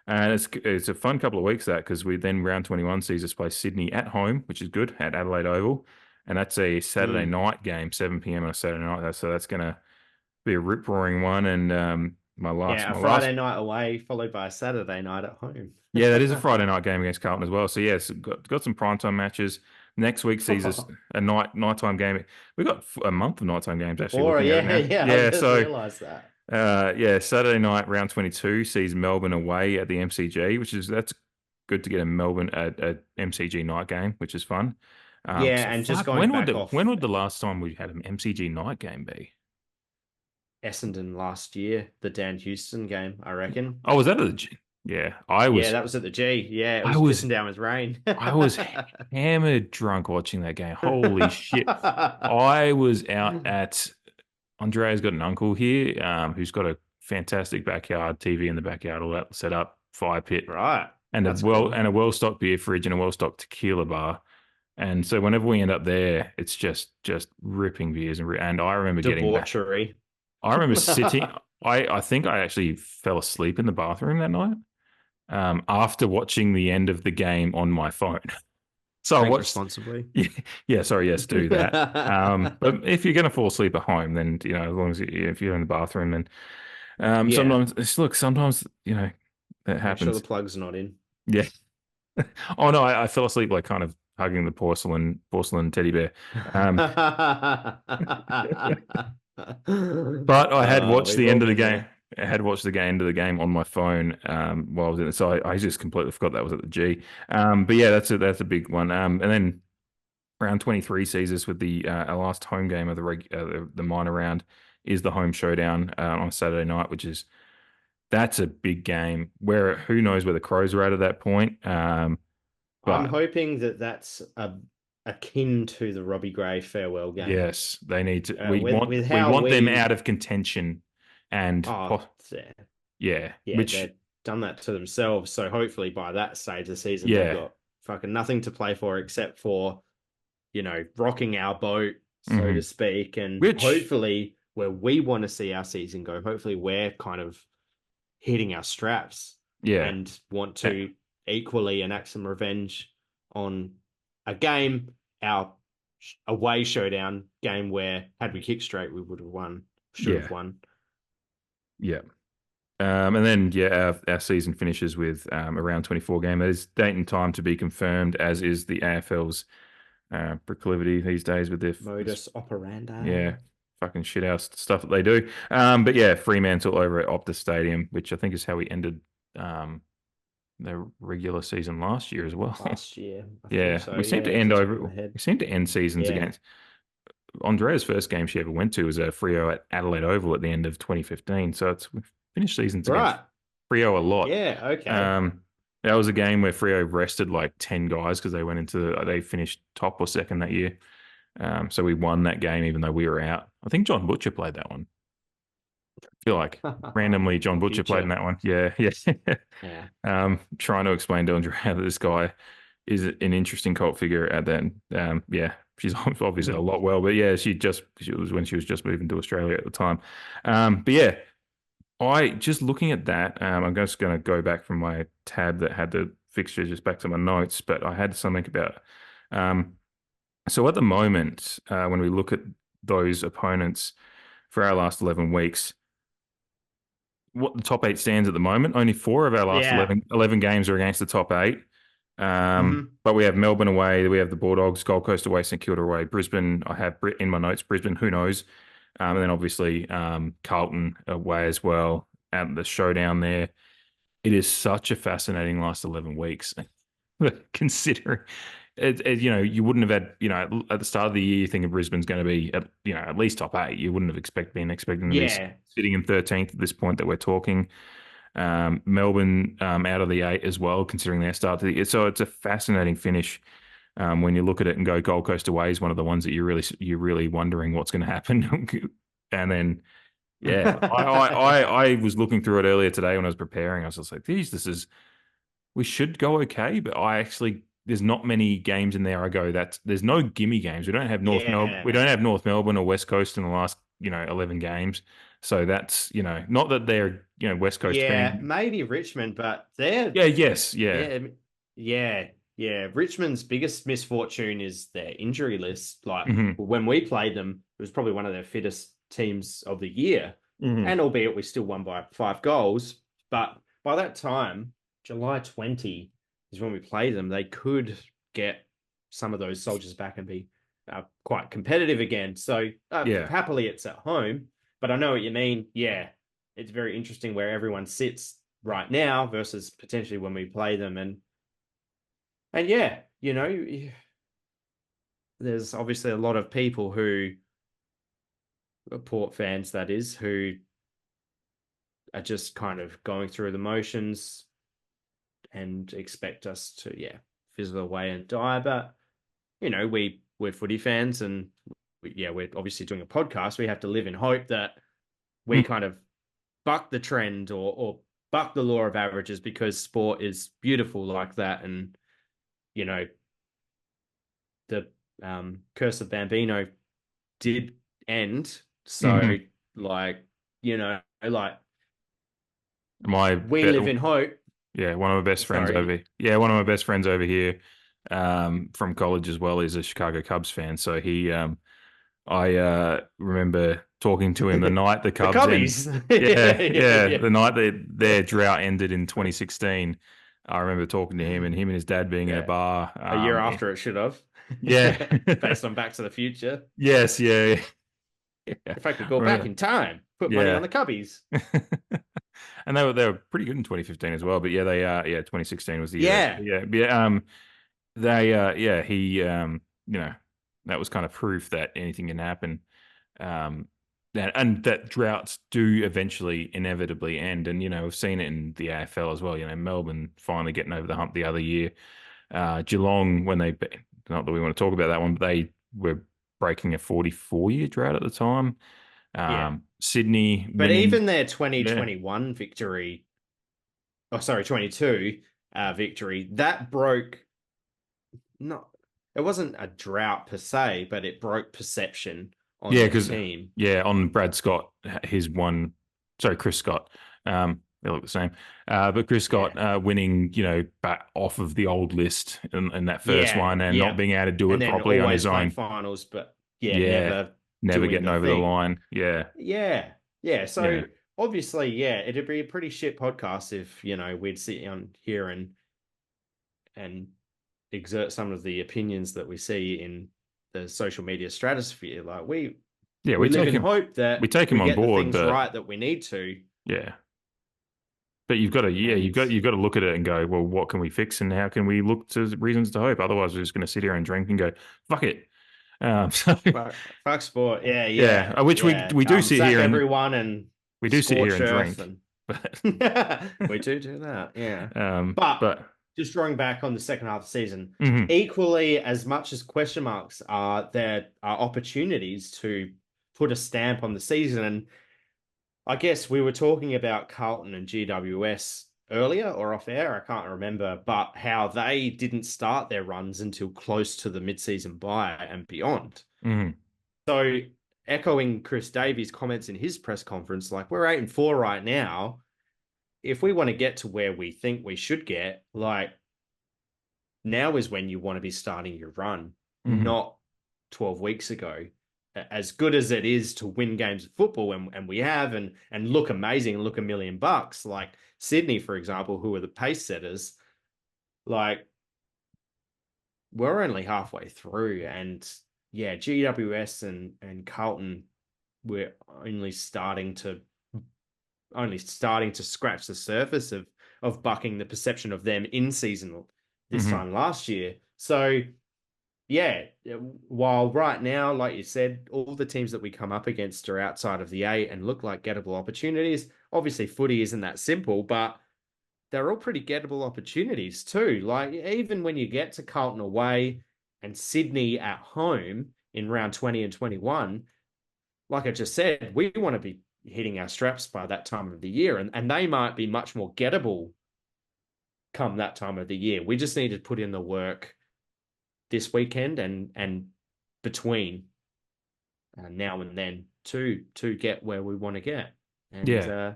And it's a fun couple of weeks that because we then round 21 sees us play Sydney at home, which is good at Adelaide Oval, and that's a Saturday Mm. night game, 7 p.m. on a Saturday night. So that's going to be a rip roaring one. And Yeah, a my last Friday night away, followed by a Saturday night at home. yeah, that is a Friday night game against Carlton as well. So yes, got some primetime matches. Next week sees us a nighttime game. We got a month of nighttime games actually. Or Looking at it yeah, now, yeah, I yeah. just So realized that. yeah, Saturday night round 22 sees Melbourne away at the MCG, that's good to get a MCG night game, which is fun. So Yeah, and just fuck, going back when off would the last time we had an MCG night game be? Essendon last year, the Dan Houston game, I reckon. Oh, was that at the G? Yeah, Yeah, that was at the G. Yeah, it I was was pissing down with rain. I was hammered drunk watching that game. Holy shit. I was out at Andrea's got an uncle here, who's got a fantastic backyard TV in the backyard, all that set up, fire pit, Right. and That's cool. a well stocked beer fridge and a well stocked tequila bar. And so whenever we end up there, it's just ripping beers and I remember getting back. Debauchery. I remember sitting. I think I actually fell asleep in the bathroom that night after watching the end of the game on my phone. So I Drink watched. responsibly. Yeah, yeah. Sorry, yes, do that. But if you're going to fall asleep at home, then as long as if you're in the bathroom, then Yeah. sometimes that Make sure the happens. plug's not in. Yeah. Oh no, I fell asleep like kind of hugging the porcelain teddy bear. But I had watched We've the all end of the been game. there. I had watched the end of the game on my phone while I was in it, so I just completely forgot that was at the G. But yeah, that's a big one. And then round 23 sees us with the our last home game of the minor round is the home showdown on Saturday night, that's a big game. Where who knows where the Crows are at that point. I'm But hoping that that's akin to the Robbie Gray farewell game. Yes, they need to. With We how want them we out of contention, and oh yeah, yeah, yeah, which they've done that to themselves. So hopefully by that stage of the season they've yeah, got fucking nothing to play for except for, rocking our boat, so hmm to speak, and which hopefully where we want to see our season go, hopefully we're kind of hitting our straps yeah, and want uh, to equally enact some revenge on a game, our away showdown game where had we kicked straight, we would have won, should yeah, have won. yeah. And then yeah, our season finishes with around 24 game. There's date and time to be confirmed, as is the AFL's proclivity these days with this Modus operandi. yeah, fucking shit house stuff that they do. But yeah, Fremantle over at Optus Stadium, which I think is how we ended their regular season last year as well. Last year, I think Yeah, so. we seem Yeah, to off end the top of over. my head. We seem to end seasons Yeah. against Andrea's first game she ever went to was a Frio at Adelaide Oval at the end of 2015. So we've finished seasons against Right. Frio a lot. Yeah. Okay. Um, that was a game where Frio rested like 10 guys because they finished top or second that year. So we won that game even though we were out. I think John Butcher played that one. I feel like randomly John The Butcher played in future. that one. Yeah, yeah. Yeah. Trying to explain to Andrea that this guy is an interesting cult figure at that. Yeah, she's obviously a lot well, but yeah, she was when she was just moving to Australia at the time. But yeah, I just looking at that. I'm just going to go back from my tab that had the fixture just back to my notes, but I had something about. Um, so at the moment, when we look at those opponents for our last 11 weeks, what the top eight stands at the moment. Only four of our last Yeah. 11 games are against the top eight. Hmm. But we have Melbourne away, we have the Bulldogs, Gold Coast away, St Kilda away, Brisbane. I have in my notes, Brisbane, who knows? And then obviously Carlton away as well at the showdown there. It is such a fascinating last 11 weeks, considering you wouldn't have had, at the start of the year, you think of Brisbane's going to be at least top eight. You wouldn't have been expecting to be Yeah. sitting in 13th at this point that we're talking. Melbourne out of the eight as well, considering their start to the year. So it's a fascinating finish when you look at it and go Gold Coast away is one of the ones that you're really wondering what's going to happen. And then yeah, I was looking through it earlier today when I was preparing. I was just like, geez, we should go okay, but there's not many games in there. I go that there's no gimme games. We Yeah. don't have North Melbourne or West Coast in the last 11 games. So that's not that they're West Coast Yeah. fans. Maybe Richmond, but they're Yeah, yes, yeah, yeah. Yeah. Yeah. Richmond's biggest misfortune is their injury list. Like hmm when we played them, it was probably one of their fittest teams of the year. hmm And albeit we still won by 5 goals, but by that time, July 20 is when we played them. They could get some of those soldiers back and be quite competitive again. So yeah, happily, it's at home. But I know what you mean. Yeah, it's very interesting where everyone sits right now versus potentially when we play them. And yeah, there's obviously a lot of people who Port fans, that is, who are just kind of going through the motions and expect us to, fizzle away and die. But, we're footy fans and we're obviously doing a podcast. We have to live in hope that we Mhm. kind of buck the trend or buck the law of averages because sport is beautiful like that. And, the curse of Bambino did end. So, Mhm. like, like My we live in hope. Yeah, one of my best friends Sorry. over. Yeah, one of my best friends over here, from college as well, is a Chicago Cubs fan. So I remember talking to him the night the The Cubs end. Cubbies. Yeah, yeah, Yeah. the night that their drought ended in 2016. I remember talking to him and his dad being in a Yeah. bar. A year after it should have. Yeah, Based on Back to the Future. yes, yeah, yeah. If I could go back Remember, in time, put money on yeah. the Cubbies. And they were pretty good in 2015 as well. But yeah, 2016 was the year. Yeah. Yeah, yeah. They yeah, he that was kind of proof that anything can happen. That droughts do eventually inevitably end. And we've seen it in the AFL as well. Melbourne finally getting over the hump the other year. Geelong when they not that we want to talk about that one, but they were breaking a 44-year drought at the time. Yeah. Sydney But winning. even their Yeah. 2021 victory, oh, sorry, 22 victory, that broke, not, it wasn't a drought per se, but it broke perception on Yeah, their because team. on Brad Scott, his one, sorry, Chris Scott, they look the same, but Chris Yeah. Scott winning, back off of the old list in that first Yeah. one and not Yeah. being able to do And it then properly on always his playing own. finals, but yeah, Yeah, never never doing getting the over the thing. line. Yeah, Yeah. Yeah. So yeah, obviously, yeah, it'd be a pretty shit podcast if, we'd sit on here and exert some of the opinions that we see in the social media stratosphere. Like yeah. we live in hope We that take him we on get the board, things but right that we need to. yeah. But you've got to, And you've got to look at it and go, well, what can we fix and how can we look to reasons to hope? Otherwise, we're just going to sit here and drink and go, fuck it. So fuck sport. Yeah, yeah, yeah, which yeah. we do sit Sack here and everyone and we do sit here scorch and earth drink, and but we do that. Yeah. But but just drawing back on the second half of the season, mhm, equally as much as question marks are, there are opportunities to put a stamp on the season. And I guess we were talking about Carlton and GWS earlier or off air, I can't remember, but how they didn't start their runs until close to the mid-season bye and beyond. mhm, So echoing Chris Davies' comments in his press conference, like we're 8-4 right now. If we want to get to where we think we should get, like now is when you want to be starting your run, mhm, not 12 weeks ago. As good as it is to win games of football, and we have, and look amazing and look $1,000,000, like Sydney, for example, who are the pace setters, like we're only halfway through. And yeah, GWS and Carlton, we're only starting to scratch the surface of bucking the perception of them in season this mhm. time last year. So yeah, while right now, like you said, all the teams that we come up against are outside of the eight and look like gettable opportunities. Obviously, footy isn't that simple, but they're all pretty gettable opportunities too. Like even when you get to Carlton away and Sydney at home in round 20 and 21, like I just said, we want to be hitting our straps by that time of the year, and they might be much more gettable come that time of the year. We just need to put in the work this weekend and between now and then to get where we want to get. And Yeah,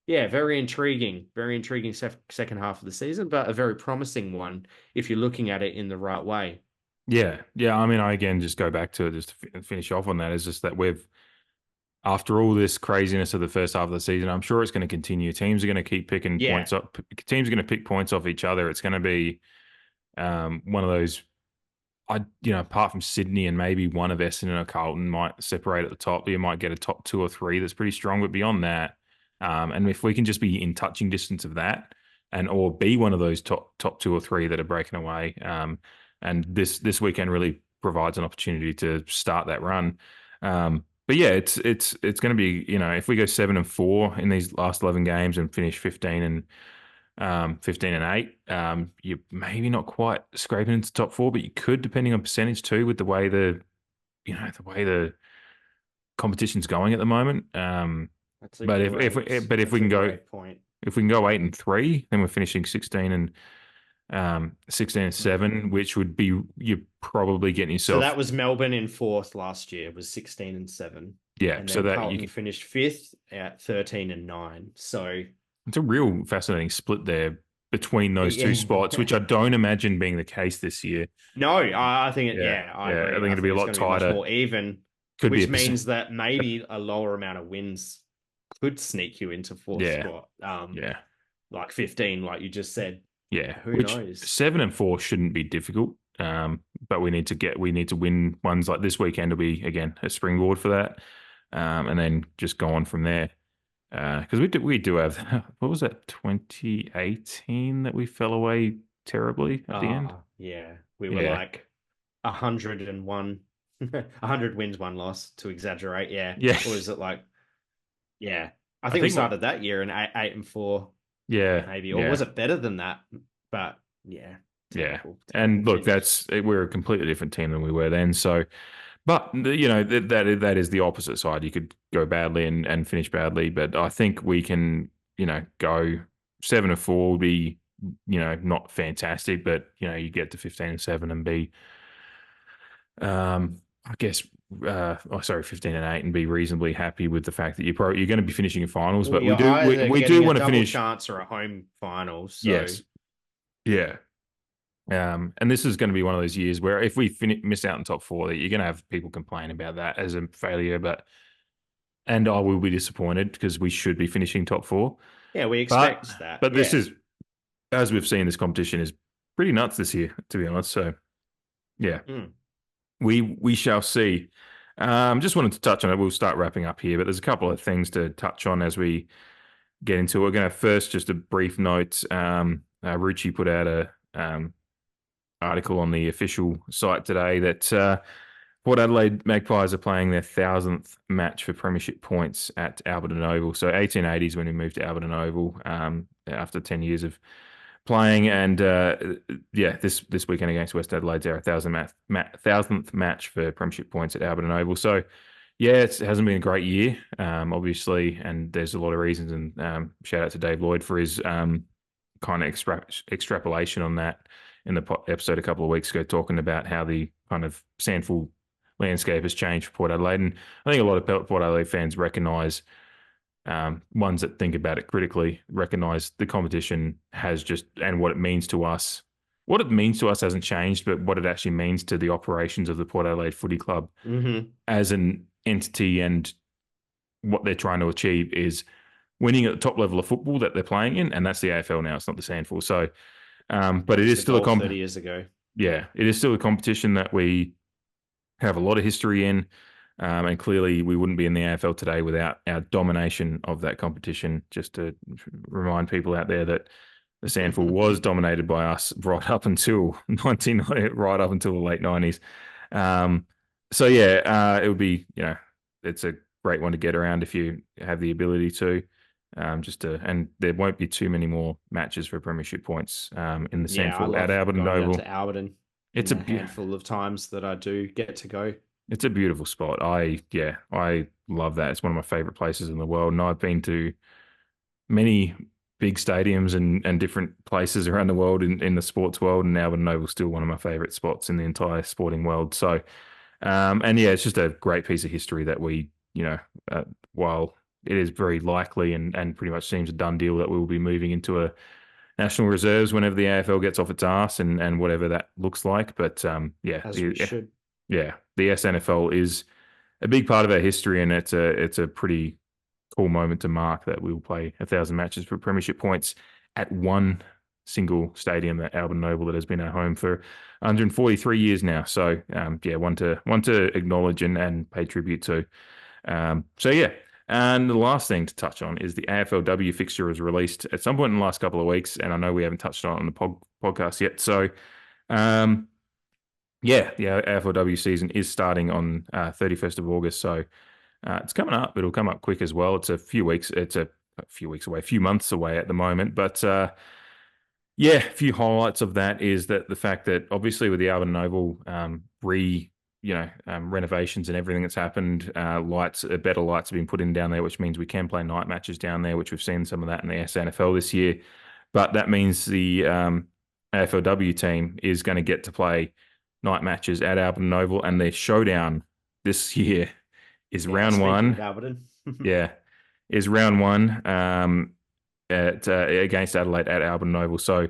yeah, very intriguing second half of the season, but a very promising one if you're looking at it in the right way. yeah, yeah. I mean, I again just go back to it just to finish off on that is just that we've after all this craziness of the first half of the season, I'm sure it's going to continue. Teams are going to keep picking Yeah, points up. Teams are going to pick points off each other. It's going to be one of those. Apart from Sydney and maybe one of Essendon or Carlton might separate at the top. You might get a top two or three that's pretty strong, but beyond that, and if we can just be in touching distance of that, and or be one of those top two or three that are breaking away, and this weekend really provides an opportunity to start that run. But yeah, it's going to be if we go 7-4 in these last 11 games and finish 15-8. You're maybe not quite scraping into top four, but you could, depending on percentage too, with the way the competition's going at the moment. But if we can go great point. 8-3, then we're finishing 16-7, Mm. which would be you're probably getting So yourself that was Melbourne in fourth last year, was 16-7. yeah. And So then that you Carlton finished fifth at 13-9. So it's a real fascinating split there between those two yeah. spots, which I don't imagine being the case this year. No, I think Yeah, I yeah, I agree. think I it'll be think a it's lot going to be much tighter. more even, Could be which a percent. means that maybe a lower amount of wins could sneak you into fourth Yeah, spot. yeah, Like 15, like you just said. yeah. Who Which knows? 7-4 shouldn't be difficult. But we need to win ones like this weekend will be again a springboard for that. And then just go on from there. Because we do have what was that 2018 that we fell away terribly at the end. Yeah. We were Yeah, like 101, 100 wins, one loss to exaggerate. Yeah. yeah. Or is it like, yeah. I I think we think what. started that year in 8-4, Yeah, maybe. Or yeah. was it better than that? But yeah. Yeah. And look, Championship. we're a completely different team than we were then. So, but you know that is the opposite side. You could go badly and finish badly, but I think we can, you know, go 7-4 would be, you know, not fantastic, but you know, you get to 15-7 and be, I guess, 15-8 and be reasonably happy with the fact that you're going to be finishing in finals. Well, But you're either we do getting a want to double finish. chance or a home final. So Yes, yeah. And this is going to be one of those years where if we miss out in top four, that you're going to have people complain about that as a failure. And I will be disappointed because we should be finishing top four. yeah, we But expect that. this Yeah. is, as we've seen, this competition is pretty nuts this year, to be honest. So yeah, Mm. we shall see. Just wanted to touch on it. We'll start wrapping up here, but there's a couple of things to touch on as we get into it. We're going to first just a brief note. Rucci put out a article on the official site today that Port Adelaide Magpies are playing their 1,000th match for premiership points at Alberton Oval. So 1880s when we moved to Alberton Oval after 10 years of playing. And yeah, this weekend against West Adelaide's our 1,000th match for premiership points at Alberton Oval. So yeah, it hasn't been a great year, obviously, and there's a lot of reasons. And shout out to Dave Lloyd for his kind of extrapolation on that in the episode a couple of weeks ago, talking about how the kind of sandful landscape has changed for Port Adelaide. And I think a lot of Port Adelaide fans recognise, ones that think about it critically, recognise the competition has just, and what it means to us. What it means to us hasn't changed, but what it actually means to the operations of the Port Adelaide Footy Club as an entity and what they're trying to achieve is winning at the top level of football that they're playing in, and that's the AFL now. It's not the sandful. So, but it is still a 30 years ago. Yeah, it is still a competition that we have a lot of history in, and clearly we wouldn't be in the AFL today without our domination of that competition. Just to remind people out there that the sandful was dominated by us right up until right up until the late 90s. So yeah, it would be, you know, it's a great one to get around if you have the ability to. And there won't be too many more matches for premiership points in the Yeah, I sandful at love Alberton going down Oval. to Alberton It's in a the handful of times that I do get to go. it's a beautiful spot. I love that. It's one of my favorite places in the world, and I've been to many big stadiums and different places around the world in the sports world, and Alberton Oval is still one of my favorite spots in the entire sporting world. So, and yeah, it's just a great piece of history that we, you know, while it is very likely and pretty much seems a done deal that we will be moving into a national reserves whenever the AFL gets off its ass and whatever that looks like. But yeah, As we should. yeah, the SNFL is a big part of our history, and it's a pretty cool moment to mark that we will play 1,000 matches for premiership points at one single stadium at Alberton Oval that has been our home for 143 years now. So yeah, one to acknowledge and pay tribute to. So yeah. And the last thing to touch on is the AFLW fixture was released at some point in the last couple of weeks, and I know we haven't touched on it on the podcast yet. So, yeah, the AFLW season is starting on 31st of August. So it's coming up. It'll come up quick as well. It's a few weeks. It's a few weeks away, a few months away at the moment. But yeah, a few highlights of that is that the fact that obviously with the Alberton Oval renovations and everything that's happened, better lights have been put in down there, which means we can play night matches down there, which we've seen some of that in the SNFL this year. But that means the AFLW team is going to get to play night matches at Alberton Oval, and their showdown this year is round one. Alberton. Yeah, is round one against Adelaide at Alberton Oval. So,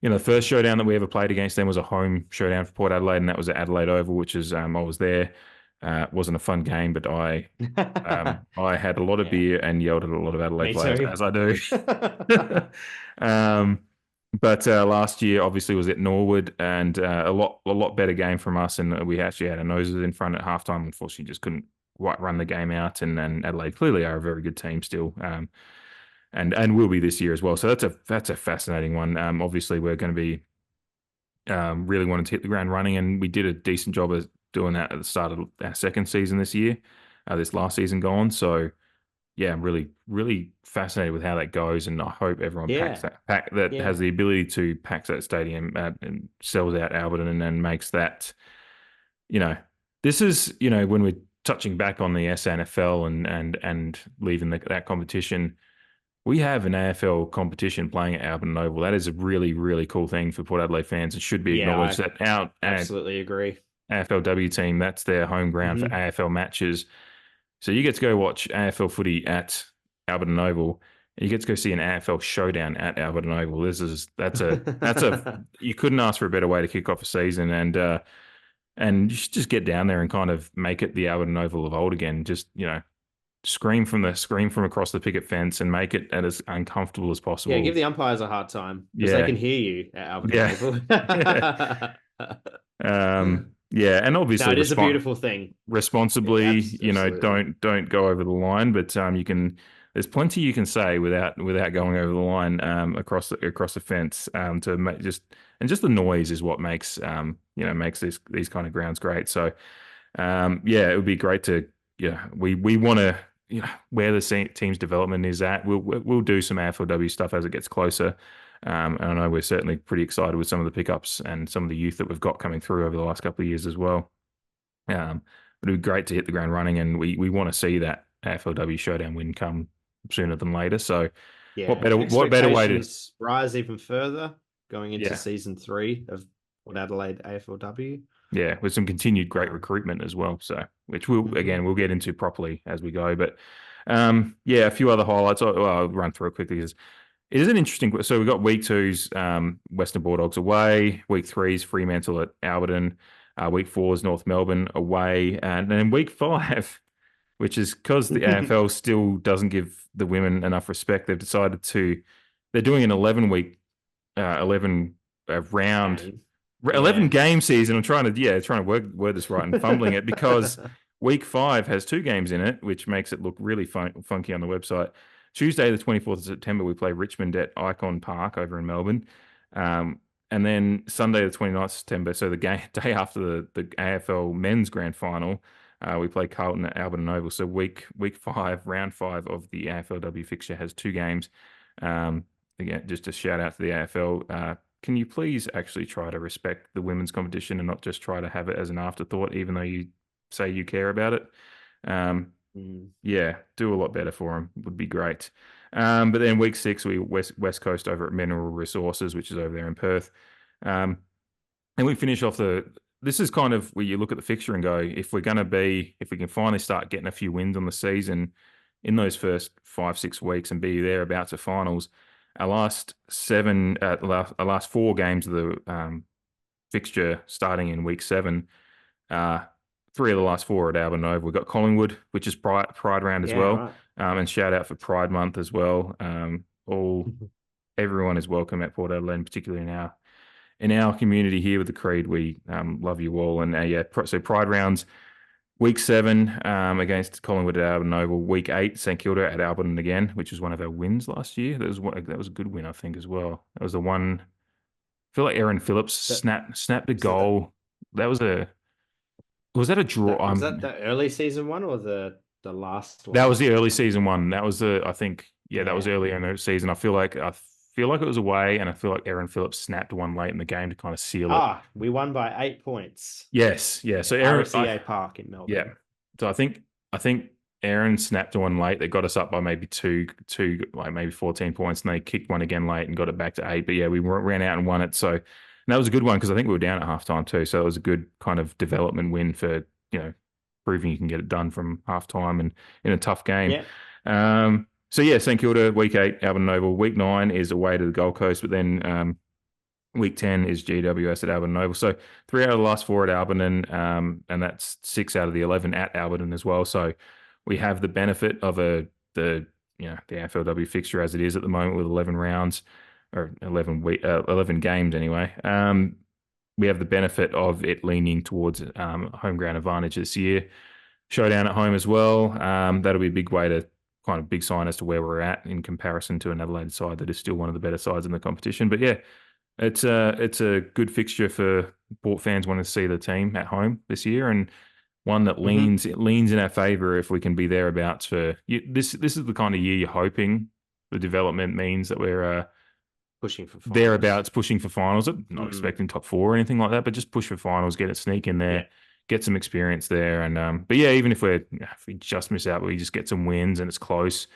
you know, the first showdown that we ever played against them was a home showdown for Port Adelaide, and that was at Adelaide Oval, which is I was there. It wasn't a fun game, but I had a lot of beer and yelled at a lot of Adelaide players, as I do. But last year, obviously, was at Norwood, and a lot better game from us, and we actually had our noses in front at halftime. Unfortunately, just couldn't quite run the game out, and then Adelaide clearly are a very good team still. And will be this year as well. So that's a fascinating one. Obviously, we're going to be really wanting to hit the ground running, and we did a decent job of doing that at the start of our second season this year, this last season gone. So yeah, I'm really, really fascinated with how that goes, and I hope everyone Yeah, that has yeah, the ability to pack that stadium and sells out Alberton and then makes that, you know, this is, when we're touching back on the SNFL and leaving that competition, we have an AFL competition playing at Alberton Oval. That is a really, really cool thing for Port Adelaide fans. It should be yeah. acknowledged I that our absolutely agree. AFLW team, that's their home ground for Hmm. AFL matches. So you get to go watch AFL footy at Alberton Oval. You get to go see an AFL showdown at Alberton Oval. That's a you couldn't ask for a better way to kick off a season, and you should just get down there and kind of make it the Alberton Oval of old again. Just scream from across the picket fence and make it as uncomfortable as Yeah, give possible. the umpires a hard time because they Yeah, can hear you at Alberton yeah, Oval. yeah. Yeah, and No, obviously it is a beautiful thing. It responsibly, absolutely. don't go over the line, but you can. There's plenty you can say without going over the line across the fence to make just the noise is what makes these kind of grounds great. So yeah, it would be great to we want to where the team's development is at. We'll do some AFLW stuff as it gets closer. And I know we're certainly pretty excited with some of the pickups and some of the youth that we've got coming through over the last couple of years as well. But it'd be great to hit the ground running, and we want to see that AFLW showdown win come sooner than later. So Yeah, what better way to expectations rise even further going into yeah season 3 of Port Adelaide AFLW. yeah with some continued great Um, recruitment as well. So which mhm. we'll get into properly as we go. But yeah, a few other highlights. I'll run through it quickly. It is an interesting. So we've got week two's Western Bulldogs away, week three's Fremantle at Alberton, week four's North Melbourne away, and then week five, which is because the AFL still doesn't give the women enough respect. They're doing an 11 round Game. 11 Yeah. game season. I'm trying to word this right and fumbling it because week five has two games in it, which makes it look really funky on the website. Tuesday, the 24th of September, we play Richmond at Icon Park over in Melbourne. And then Sunday, the 29th of September, so the day after the AFL men's grand final, we play Carlton at Alberton Oval. So week five, round five of the AFLW fixture has two games. Again, just a shout out to the AFL. Can you please actually try to respect the women's competition and not just try to have it as an afterthought, even though you say you care about it? Um, Mm. yeah, do a lot better for them. Would be great. But then week six, we West Coast over at Mineral Resources, which is over there in Perth. Um, and we finish off the. This is kind of where you look at the fixture and go, if we can finally start getting a few wins on the season in those first 5 6 weeks and be thereabouts at finals. Our last four games of the fixture starting in week seven. Uh, three of the last four at Albion Oval. We've got Collingwood, which is Pride round as Yeah, well, right. and shout out for Pride Month as well. All Everyone is welcome at Port Adelaide, particularly in our community here with the Creed. We love you all, and yeah, so Pride rounds. Week seven against Collingwood at Albion Oval. Week eight, St Kilda at Albion again, which was one of our wins last year. That was a good win, I think, as well. That was the one. I feel like Aaron Phillips That snapped a was that goal. That was that a draw? that the early season one or the last That one? was the early season one. That was the I think yeah, that was Yeah. earlier in the season. I feel like it was away, and I feel like Aaron Phillips snapped one late in the game to kind of seal it. Ah, we won by 8 points Yes, yeah. So at RSEA Park in Yeah. Melbourne. So I think Aaron snapped one late. They got us up by maybe like maybe 14 points, and they kicked one again late and got it back to eight. But yeah, we ran out and won it. So and that was a good one because I think we were down at halftime too. So it was a good kind of development win for proving you can get it done from halftime and in a tough game. Yeah. So yeah, St Kilda week eight, Albion Oval. Week nine is away to the Gold Coast, but then week 10 is GWS at Alberton Oval. So three out of the last four at Alberton, and that's 6 out of the 11 at Alberton as well. So we have the benefit of the AFLW fixture as it is at the moment with 11 rounds or 11 games anyway. We have the benefit of it leaning towards home ground advantage this year. Showdown at home as well. That'll be a big way to kind of big sign as to where we're at in comparison to an Adelaide side that is still one of the better sides in the competition. But yeah, it's a good fixture for Port fans wanting to see the team at home this year, and one that Hmm. leans in our favor if we can be thereabouts for this. This is the kind of year you're hoping the development means that we're Pushing for finals. thereabouts pushing for finals. I'm not Mm. expecting top four or anything like that, but just push for finals, get a sneak in Yeah. there, get some experience there. And but yeah, even if we just miss out, we just get some wins and it's close.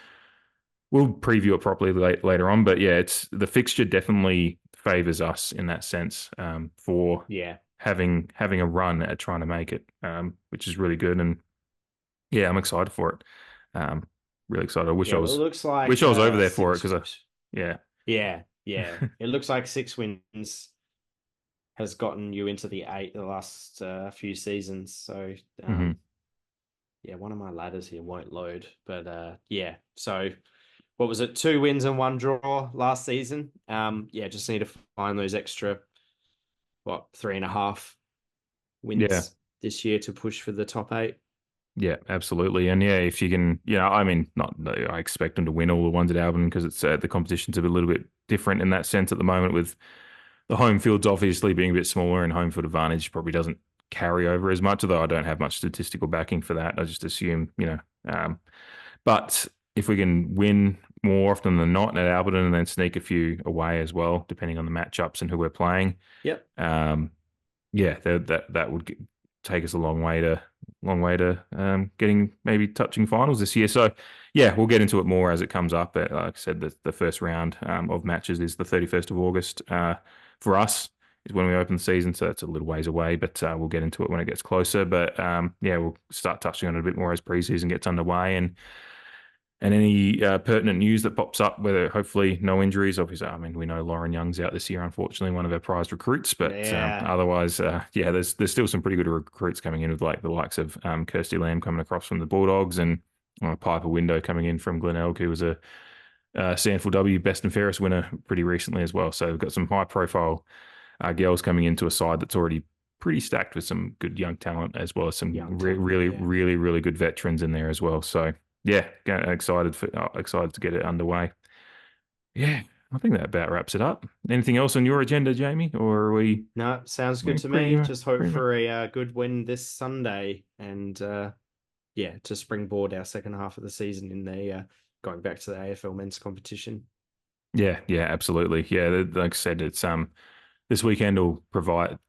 We'll preview it properly later on. But yeah, it's the fixture definitely favors us in that sense for Yeah. having a run at trying to make it, which is really good. And yeah, I'm excited for it. Um, really excited. I Yeah. Well, it looks wish like I was over there for it six. because yeah. Yeah. Yeah. It looks like 6 wins has gotten you into the 8 the last few seasons. So Hmm. yeah, one of my ladders here won't load, but yeah. So what was it? 2 wins and 1 draw last season. Yeah, just need to find those extra 3.5 Yeah. wins this year to push for the top 8. Yeah, absolutely. And yeah, if you can, I mean, not that I expect them to win all the ones at Albany because it's the competition's a little bit different in that sense at the moment with the home fields obviously being a bit smaller and home field advantage probably doesn't carry over as much, although I don't have much statistical backing for that. I just assume, um, but if we can win more often than not at Alberton and then sneak a few away as well, depending on the matchups and who we're playing, Yep. um, yeah, that would take us a long way to getting maybe touching finals this year. So yeah, we'll get into it more as it comes up. Like I said, the first round of matches is the 31st of August. For us is when we open the season, so that's a little ways away, but we'll get into it when it gets closer. But yeah, we'll start touching on it a bit more as preseason gets underway and any pertinent news that pops up, whether hopefully no injuries. Obviously, I mean, we know Lauren Young's out this year, unfortunately, one of our prized recruits. But Yeah. otherwise, yeah, there's still some pretty good recruits coming in with like the likes of Kirsty Lamb coming across from the Bulldogs and Piper Window coming in from Glenelg, who was a CNFLW Best and Fairest winner pretty recently as well. So we've got some high profile girls coming into a side that's already pretty stacked with some good young talent as well as some Young talent. Yeah. really good veterans in there as well. So yeah, excited to get it underway. Yeah, I think that about wraps it up. Anything else on your agenda, Jamie, or are No, sounds good we to me. Just hope pretty much? for a good win this Sunday, and yeah, to springboard our second half of the season in the going back to the AFL men's competition. Yeah, absolutely. Yeah, like I said, it's this weekend will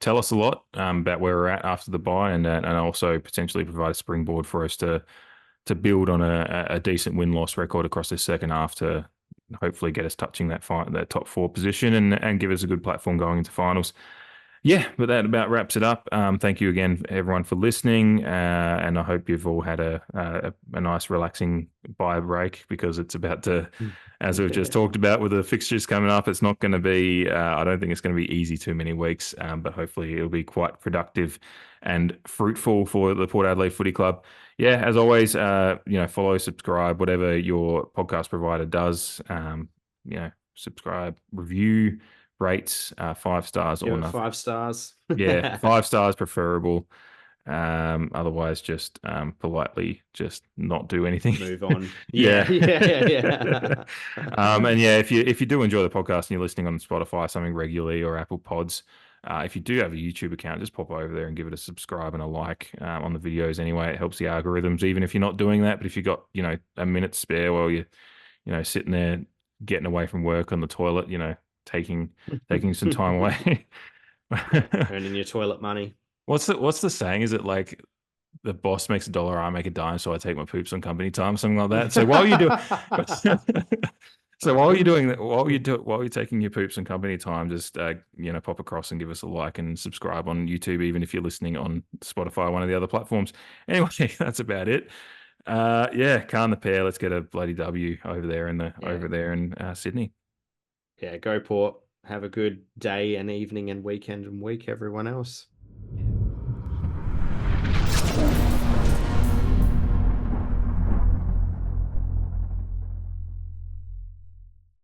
tell us a lot about where we're at after the bye, and also potentially provide a springboard for us to build on a decent win loss record across this second half to hopefully get us touching that top four position and give us a good platform going into finals. Yeah, but that about wraps it up. Thank you again, everyone, for listening, and I hope you've all had a nice, relaxing bye break because it's about to, as we've just talked about, with the fixtures coming up. It's not going to be. I don't think it's going to be easy too many weeks, but hopefully it'll be quite productive and fruitful for the Port Adelaide Footy Club. Yeah, as always, follow, subscribe, whatever your podcast provider does. Subscribe, review, rates 5 stars Give or it nothing. 5 stars. Yeah, 5 stars preferable. Otherwise, just politely just not do anything. Move on. Yeah, Yeah. yeah. And yeah, if you do enjoy the podcast and you're listening on Spotify, something regularly or Apple Pods, if you do have a YouTube account, just pop over there and give it a subscribe and a like on the videos. Anyway, it helps the algorithms. Even if you're not doing that, but if you got a minute spare while you're sitting there getting away from work on the toilet, taking some time away. Earning your toilet money. What's the saying? Is it like the boss makes a dollar, I make a dime, so I take my poops on company time, something like that? So while you do, so while you're doing that, while you're taking your poops on company time, just pop across and give us a like and subscribe on YouTube, even if you're listening on Spotify, one of the other platforms. Anyway, that's about it. Yeah, Khan the pair. Let's get a bloody W over there Yeah. in Sydney. Yeah, go Port. Have a good day and evening and weekend and week, everyone else.